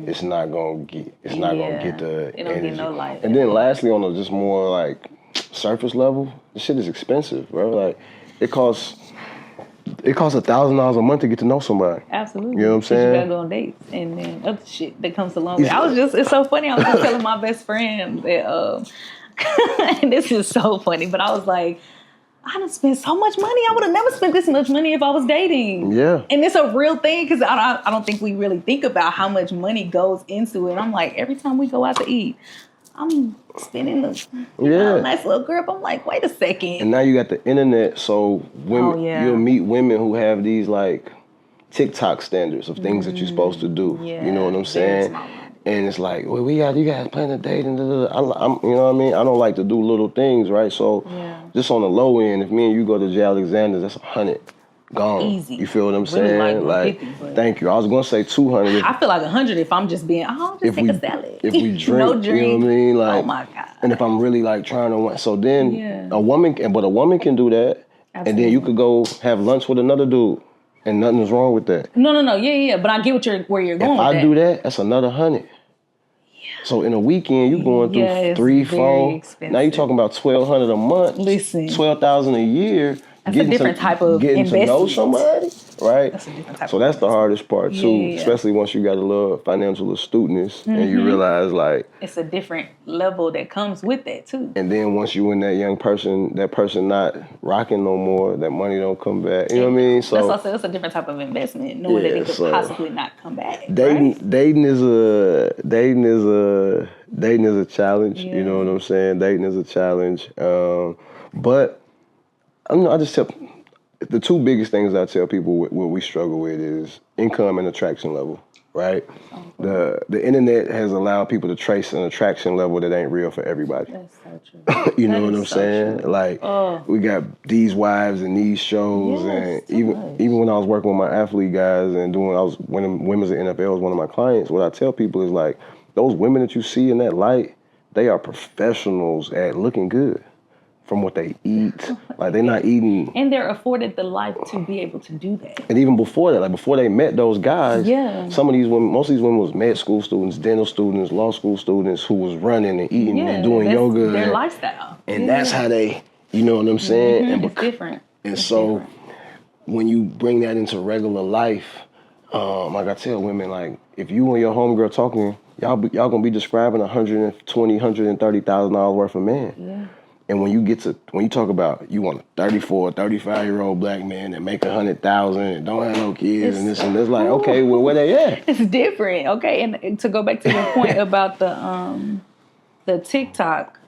it's not gonna get the it don't energy. get no life. And then lastly, on a just more like surface level, this shit is expensive, bro. Like it costs $1,000 a month to get to know somebody. Absolutely. You know what I'm saying? You gotta go on dates and then other shit that comes along with it. It's so funny. I was just telling my best friend that, and this is so funny, but I was like, I done spent so much money. I would have never spent this much money if I was dating. Yeah. And it's a real thing because I don't think we really think about how much money goes into it. I'm like, every time we go out to eat, I'm spending the nice little grip. I'm like, wait a second. And now you got the internet, so women, you'll meet women who have these like TikTok standards of things that you're supposed to do. Yeah, you know what I'm saying? And it's like, well, you guys plan a date and I'm, you know what I mean? I don't like to do little things, right? So just on the low end, if me and you go to J. Alexander's, that's 100. Gone. Easy. You feel what I'm Really saying? like 50, thank you. I was gonna say 200. I feel like 100 if I'm just being, take a salad. If we drink, no drink. You know what I mean? Like, oh my God. And if I'm really like trying to, so then a woman can do that. Absolutely. And then you could go have lunch with another dude, and nothing's wrong with that. No. Yeah. But I get where you're going. If I do that, that's another 100. So in a weekend, you going through 3, 4. Expensive. Now you're talking about $1,200 a month. Listen, $12,000 a year. That's a different type of getting investment. to know somebody, right? That's a different type. So that's the hardest part too, especially once you got a little financial astuteness and you realize like it's a different level that comes with that too. And then once you and that person not rocking no more, that money don't come back. You know what I mean? So that's also it's a different type of investment, knowing that it could possibly not come back. Dating is a challenge. You know what I'm saying? Dating is a challenge, but. I just tell the two biggest things I tell people what we struggle with is income and attraction level, right? The internet has allowed people to trace an attraction level that ain't real for everybody. That's so true. You know what I'm saying? True. Like we got these wives and these shows, and even when I was working with my athlete guys and when women's in NFL was one of my clients, what I tell people is like those women that you see in that light, they are professionals at looking good. From what they eat, like they're not eating, and they're afforded the life to be able to do that. And even before that, like before they met those guys, some of these women, most of these women was med school students, dental students, law school students who was running and eating and doing yoga. Their lifestyle, and that's how they, you know what I'm saying? Mm-hmm. It's different. And so when you bring that into regular life, like I tell women, like if you and your homegirl talking, y'all gonna be describing $120,000, $130,000 worth of man. Yeah. And when you talk about you want a 34, 35-year-old black man that make $100,000 and don't have no kids and this and this, like, okay, well, where they at? It's different, okay. And to go back to your point about the TikTok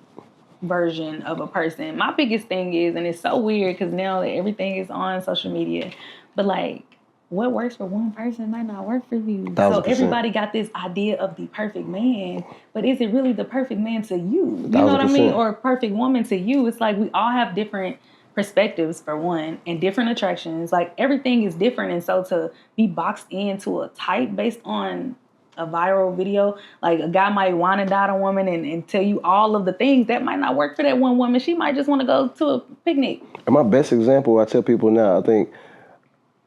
version of a person, my biggest thing is, and it's so weird because now that everything is on social media, but like what works for one person might not work for you. 1000%. So everybody got this idea of the perfect man, but is it really the perfect man to you? You know what I mean? 1000%. Or perfect woman to you? It's like we all have different perspectives for one and different attractions. Like everything is different. And so to be boxed into a type based on a viral video, like a guy might want to dine a woman and tell you all of the things that might not work for that one woman. She might just want to go to a picnic. And my best example, I tell people now, I think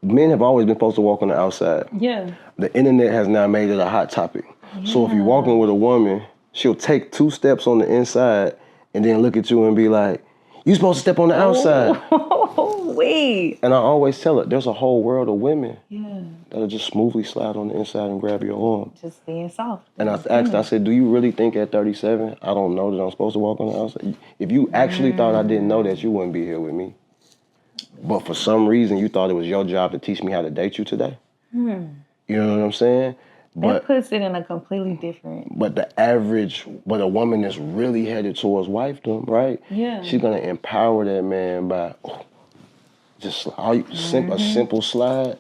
men have always been supposed to walk on the outside. Yeah. The internet has now made it a hot topic. Yeah. So if you're walking with a woman, she'll take 2 steps on the inside and then look at you and be like, you supposed to step on the outside. Oh, wait. And I always tell her, there's a whole world of women Yeah. that'll just smoothly slide on the inside and grab your arm. Just being soft. And I asked, I said, do you really think at 37, I don't know that I'm supposed to walk on the outside? If you actually thought I didn't know that, you wouldn't be here with me. But for some reason, you thought it was your job to teach me how to date you today. You know what I'm saying? That puts it in a completely different. But a woman that's really headed towards wifedom, right? Yeah. She's gonna empower that man by just a simple slide,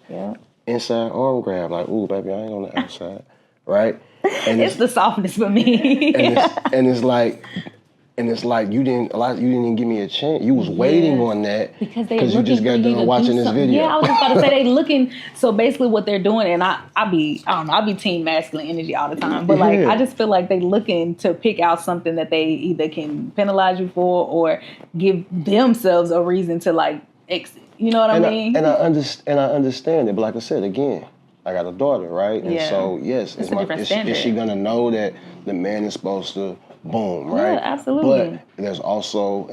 inside arm grab, like, ooh, baby, I ain't on the outside, right? And it's the softness for me. and it's like you didn't even give me a chance. You was waiting on that because you just got done watching this video. Yeah, I was just about to say they looking. So basically, what they're doing, and I be team masculine energy all the time, but like I just feel like they looking to pick out something that they either can penalize you for or give themselves a reason to like exit. You know what I mean? I understand it, but like I said again, I got a daughter, right? And so yes, it's a different standard. Is she gonna know that the man is supposed to boom, right? Yeah, absolutely. But there's also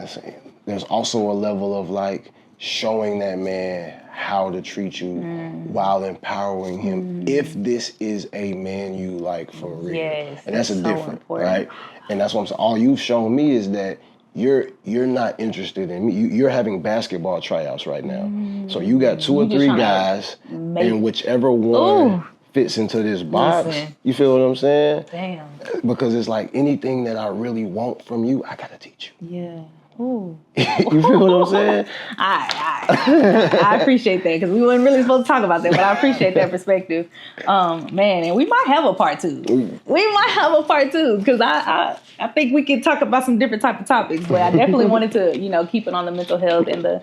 a level of like showing that man how to treat you while empowering him. If this is a man you like for real, and that's a different, right? And that's what I'm saying. All you've shown me is that you're not interested in me. You're having basketball tryouts right now. So you got 2 or 3 guys, and whichever one fits into this box. You feel what I'm saying? Damn. Because it's like anything that I really want from you, I gotta teach you. Yeah. Ooh. You feel what I'm saying? I appreciate that because we weren't really supposed to talk about that, but I appreciate that perspective. Man, and we might have a part 2. We might have a part 2 because I think we could talk about some different type of topics, but I definitely wanted to, keep it on the mental health and the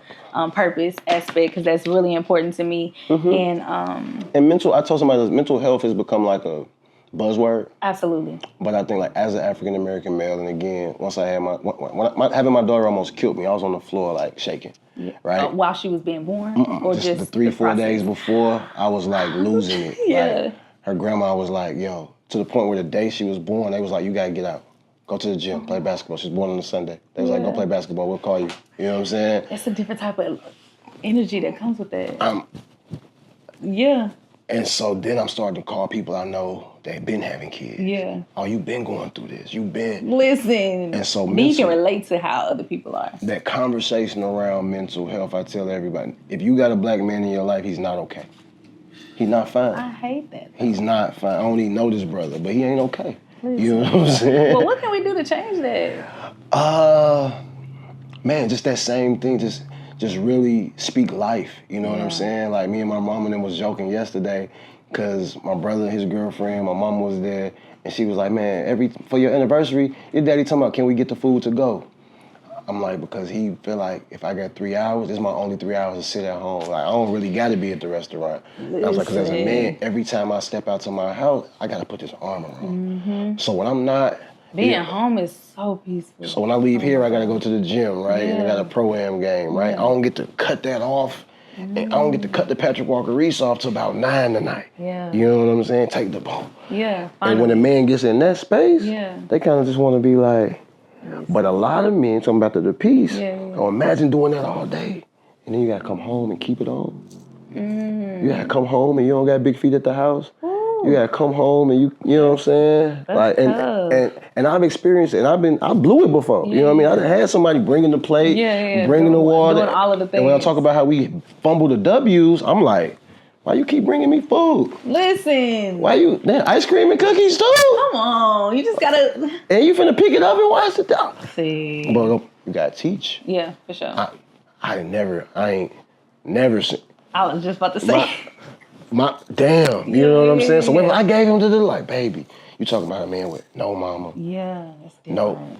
purpose aspect because that's really important to me. And I told somebody that mental health has become like a buzzword. Absolutely. But I think like as an African American male, and again, once I had having my daughter almost killed me. I was on the floor like shaking, right? While she was being born, or just the 3-4 days before, I was like losing it. Like, her grandma was like, yo, to the point where the day she was born, they was like, you gotta get out. Go to the gym, play basketball. She was born on a Sunday. They was like, go play basketball, we'll call you. You know what I'm saying? It's a different type of energy that comes with that. And so then I'm starting to call people I know that been having kids. Yeah. Oh, you been going through this. You been. Listen. And so you can relate to how other people are. That conversation around mental health, I tell everybody, if you got a black man in your life, he's not okay. He's not fine. I hate that. He's not fine. I don't even know this brother, but he ain't okay. Listen. You know what I'm saying? Well, what can we do to change that? Man, just that same thing, just really speak life, you know what I'm saying? Like me and my mom and them was joking yesterday because my brother and his girlfriend, my mom was there, and she was like, man, for your anniversary, your daddy talking about, can we get the food to go? I'm like, because he feel like if I got 3 hours, this is my only 3 hours to sit at home. Like, I don't really got to be at the restaurant. I was like, because as a man, every time I step out to my house, I got to put this armor on. So when I'm not... Being home is so peaceful. So when I leave here, I got to go to the gym, right? And I got a pro-am game, right? I don't get to cut that off. And I don't get to cut the Patrick Walker Reese off till about 9 tonight. Yeah. You know what I'm saying? Take the ball. Yeah. Finally. And when a man gets in that space, they kind of just want to be like... But a lot of men, talking about the peace, or imagine doing that all day. And then you got to come home and keep it on. You got to come home and you don't got big feet at the house. You gotta come home and you know what I'm saying? That's like and I've experienced it. And I blew it before. You know what I mean? I had somebody bringing the plate, bringing the water. Doing all of the things. And when I talk about how we fumble the W's, I'm like, why you keep bringing me food? Listen. Ice cream and cookies too? Come on, you just gotta. And you finna pick it up and wash it down. See. But you gotta teach. Yeah, for sure. I ain't never seen. I was just about to say. You know what I'm saying? So when I gave him to the like, baby, you talking about a man with no mama. Yeah, that's different. No.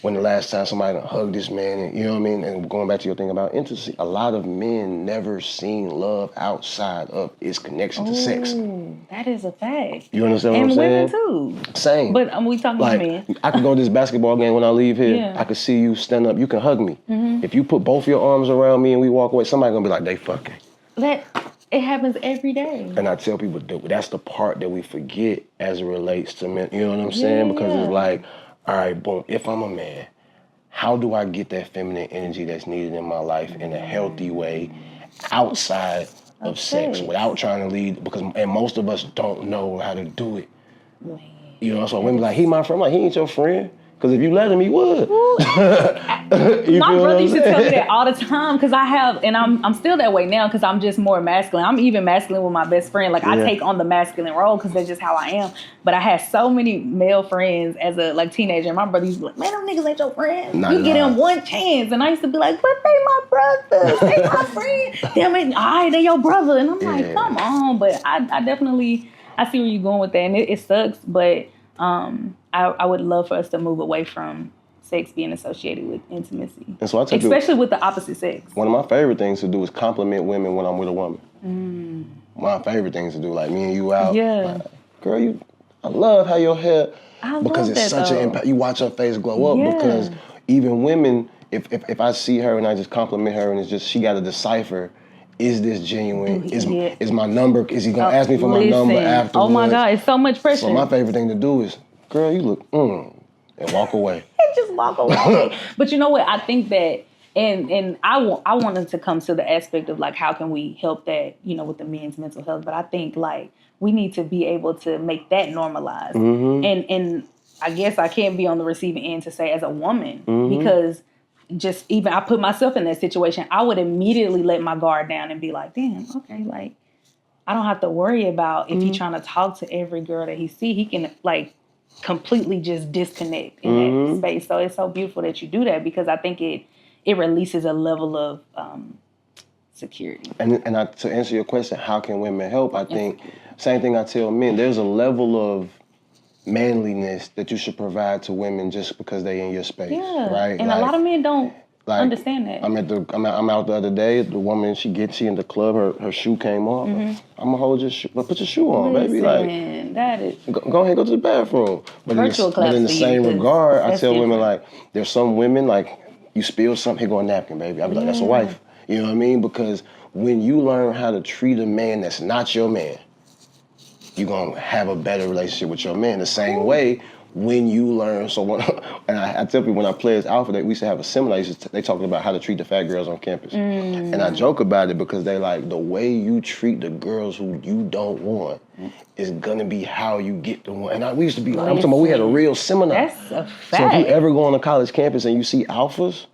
When the last time somebody hugged this man, and you know what I mean? And going back to your thing about intimacy, a lot of men never seen love outside of its connection to sex. That is a fact. You understand what I'm saying? And women too. Same. But we talking about men. I could go to this basketball game when I leave here. I could see you stand up. You can hug me. If you put both your arms around me and we walk away, somebody gonna be like, they fucking. It happens every day. And I tell people that's the part that we forget as it relates to men. You know what I'm saying? Because it's like, all right, boom, if I'm a man, how do I get that feminine energy that's needed in my life in a healthy way outside of sex without trying to lead? And most of us don't know how to do it. You know, so women like, he my friend. I'm like, he ain't your friend. Because if you let him, he would. My brother used to tell me that all the time because I have, and I'm still that way now because I'm just more masculine. I'm even masculine with my best friend. Like I take on the masculine role because that's just how I am. But I had so many male friends as a teenager. And my brother used to be like, man, them niggas ain't your friends. You get them one chance. And I used to be like, but they my brothers. They my friend. Damn it, all right, they your brother. And I'm like, come on. But I definitely, I see where you're going with that. And it sucks. But I would love for us to move away from sex being associated with intimacy. And so I especially with the opposite sex. One of my favorite things to do is compliment women when I'm with a woman. One of my favorite things to do, like me and you out. Yeah. Like, girl, I love how your hair, because love it's that, such an impact. You watch her face glow up because even women, if I see her and I just compliment her and it's just, she got to decipher, is this genuine? Is my number, is he going to ask me for my number afterwards? Oh my God, it's so much pressure. So my favorite thing to do is, girl, you look, and walk away. Just walk away. But you know what? I think that, and I wanted to come to the aspect of like, how can we help that, you know, with the men's mental health? But I think like we need to be able to make that normalized. And I guess I can't be on the receiving end to say as a woman because just even I put myself in that situation, I would immediately let my guard down and be like, damn, okay, like I don't have to worry about if he's trying to talk to every girl that he see, he can like completely just disconnect in that space. So it's so beautiful that you do that because I think it releases a level of security. And to answer your question, how can women help? I think same thing I tell men. There's a level of manliness that you should provide to women just because they in your space, right? And like, a lot of men don't understand that. I'm out the other day. The woman she in the club. Her shoe came off. I'm gonna hold your shoe. But put your shoe on, baby. Like that is. Go ahead, go to the bathroom. But in the same regard, I tell women like there's some women like you spill something, here go a napkin, baby. I be like that's a wife. You know what I mean? Because when you learn how to treat a man that's not your man, you're gonna have a better relationship with your man. The same way when you learn, and I tell people when I play as Alpha, we used to have a seminar, they talking about how to treat the fat girls on campus. And I joke about it because they like, the way you treat the girls who you don't want is gonna be how you get the one. And we used to be like, I'm talking about we had a real seminar. That's a fact. So if you ever go on a college campus and you see alphas,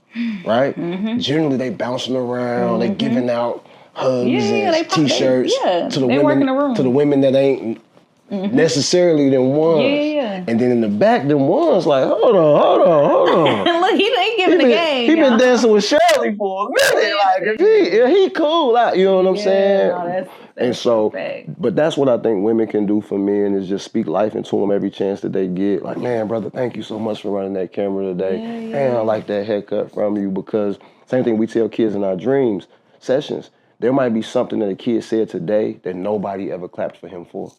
right? Generally they bouncing around, they giving out hugs and t-shirts to the women that ain't necessarily them ones. And then in the back, them ones like, hold on. Look, he ain't giving the game. He been dancing with Shirley for a minute. Like, if he cool, like, you know what I'm saying? No, and so, but that's what I think women can do for men is just speak life into them every chance that they get. Like, man, brother, thank you so much for running that camera today. And I like that haircut from you because same thing we tell kids in our dreams sessions. There might be something that a kid said today that nobody ever clapped for him for.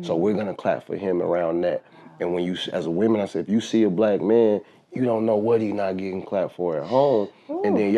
So we're gonna clap for him around that. And when you, as a woman, I said, if you see a black man, you don't know what he's not getting clapped for at home. And then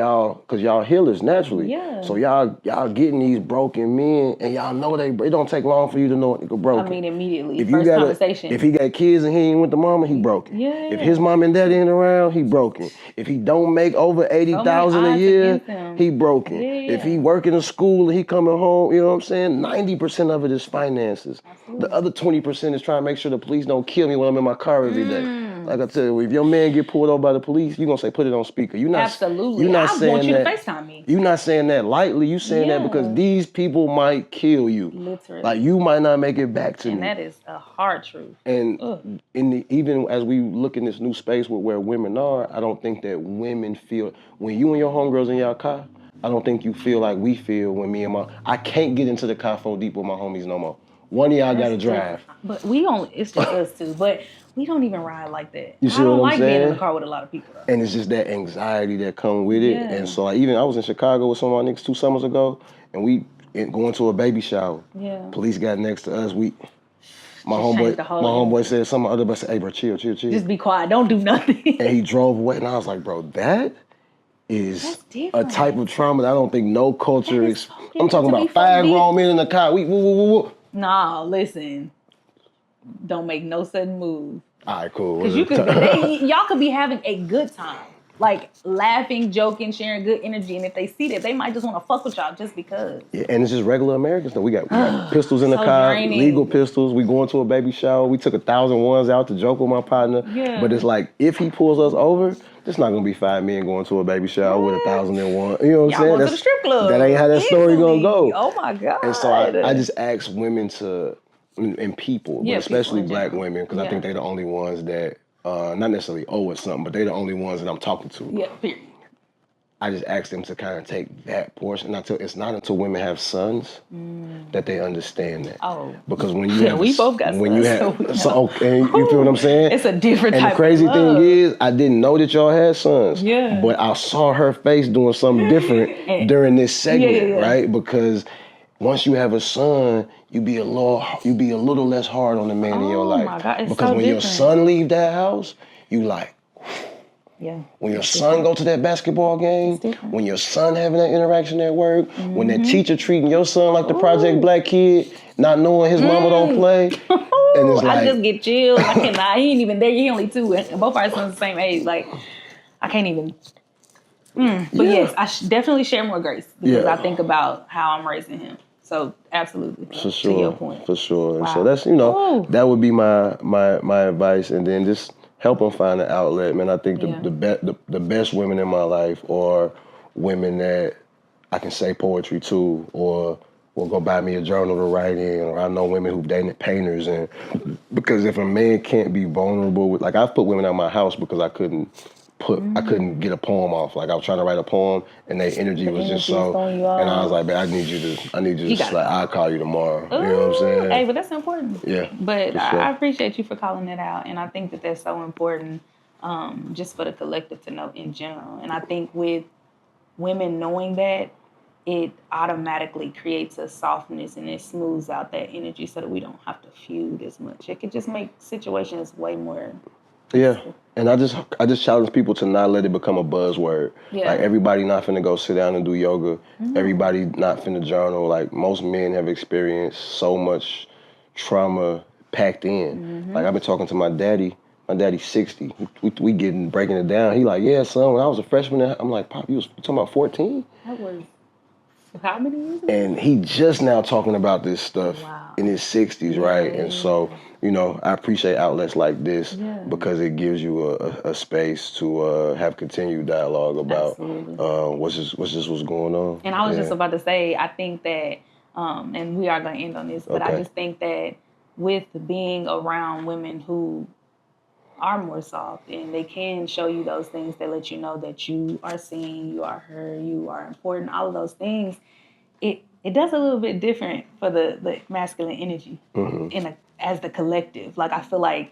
cause y'all healers naturally. So y'all getting these broken men and y'all know it don't take long for you to know a nigga broken. I mean, immediately, conversation. If he got kids and he ain't with the mama, he broken. If his mom and dad ain't around, he broken. If he don't make over $80,000 a year, he broken. If he working in school and he coming home, you know what I'm saying? 90% of it is finances. The other 20% is trying to make sure the police don't kill me when I'm in my car every day. Like I tell you, if your man get pulled over by the police, you gonna say put it on speaker. Absolutely. You're not saying want you that, to FaceTime me. You're not saying that lightly. You saying that because these people might kill you. Literally. Like you might not make it back to me. And that is a hard truth. And even as we look in this new space where women are, I don't think that women feel when you and your homegirls in your car, I don't think you feel like we feel when me and I can't get into the car 4 deep with my homies no more. One of y'all gotta drive. But we don't, it's just us two. But we don't even ride like that. You see I don't what I'm like being in saying? the car with a lot of people, though. And it's just that anxiety that come with it. Yeah. And so like, even I was in Chicago with some of my niggas 2 summers ago, and we going to a baby shower. Yeah. Police got next to us. My changed the whole homeboy said something. Other but said, "Hey, bro, chill." Just be quiet. Don't do nothing. And he drove away, and I was like, "Bro, that is That's a different. type of trauma that I don't think no culture That is." is so I'm talking different to about be 5 grown men in the car. We woo. Nah, listen. Don't make no sudden move. All right, cool. Because y'all could be having a good time. Like laughing, joking, sharing good energy. And if they see that, they might just want to fuck with y'all just because. Yeah, and it's just regular Americans though. We got pistols in the So car, draining. legal pistols. We going to a baby shower. We took 1,000 ones out to joke with my partner. Yeah. But it's like, if he pulls us over, there's not gonna be 5 men going to a baby shower with 1,001. You know what I'm Y'all saying? going to the strip club. That ain't how that story gonna go. Oh my God. And so I just ask women to, and people, but especially people in black general. women, because I think they're the only ones that, not necessarily owe us something, but they're the only ones that I'm talking to. Yeah, period. I just ask them to kind of take that portion. It's not until women have sons that they understand that. Oh. Because when you have, we both got when sons. you have, so, okay, you feel what I'm saying? It's a different and type the crazy of love. thing is, I didn't know that y'all had sons. Yeah. But I saw her face doing something different during this segment, right? Because once you have a son, you be a little less hard on the man in your life. Oh my God, it's because so when your different. son leave that house, you like. Yeah. When your son go to that basketball game, when your son having that interaction at work, when that teacher treating your son like the Project Black kid, not knowing his mama don't play, and it's like I just get chills. I cannot. He ain't even there. He only 2, and both our sons the same age. Like I can't even. But yes, I definitely share more grace because I think about how I'm raising him. So absolutely, for sure, to your point, for sure. Wow. And so that's that would be my advice, and then just help them find an outlet, man. I think the best women in my life are women that I can say poetry to, or will go buy me a journal to write in, or I know women who've dated painters, and because if a man can't be vulnerable with, like I've put women out of my house because I couldn't get a poem off. Like I was trying to write a poem, and their energy was just so. And I was like, man, I need you to just like, I'll call you tomorrow. You know what I'm saying? Hey, but that's important. Yeah. But sure. I appreciate you for calling it out, and I think that that's so important, just for the collective to know in general. And I think with women knowing that, it automatically creates a softness and it smooths out that energy so that we don't have to feud as much. It could just make situations way more. Yeah. And I just challenge people to not let it become a buzzword. Yeah. Like everybody not finna go sit down and do yoga. Everybody not finna journal. Like most men have experienced so much trauma packed in. Like I've been talking to my daddy. My daddy's 60. We breaking it down. He like, yeah, son, when I was a freshman, I'm like, Pop, you talking about 14? That was how many years ago? And he just now talking about this stuff in his 60s, right? And so, I appreciate outlets like this because it gives you a space to have continued dialogue about what's going on. And I was just about to say, I think that, and we are going to end on this, but I just think that with being around women who are more soft and they can show you those things that let you know that you are seen, you are heard, you are important, all of those things, it does a little bit different for the masculine energy as the collective. Like I feel like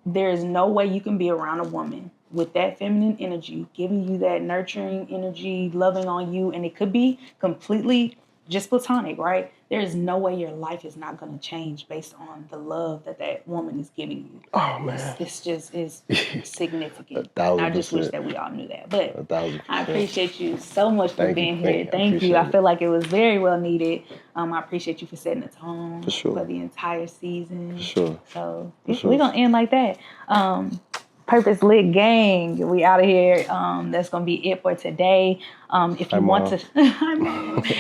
there is no way you can be around a woman with that feminine energy, giving you that nurturing energy, loving on you, and it could be completely just platonic, right? There is no way your life is not going to change based on the love that woman is giving you. Oh, man. It's just is significant. 1,000%. I just wish that we all knew that. But 1,000%. I appreciate you so much for being here. Thank you. I I feel like it was very well needed. I appreciate you for setting the tone for the entire season. For sure. So we're going to end like that. Purpose Lit Gang, we out of here. That's gonna be it for today. If you want to,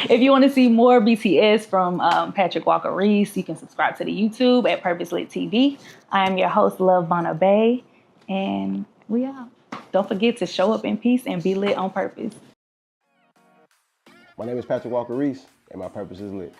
if you want to see more BTS from Patrick Walker Reese, you can subscribe to the YouTube at Purpose Lit TV. I am your host, Love Bonna Bay, and we out. Don't forget to show up in peace and be lit on purpose. My name is Patrick Walker Reese, and my purpose is lit.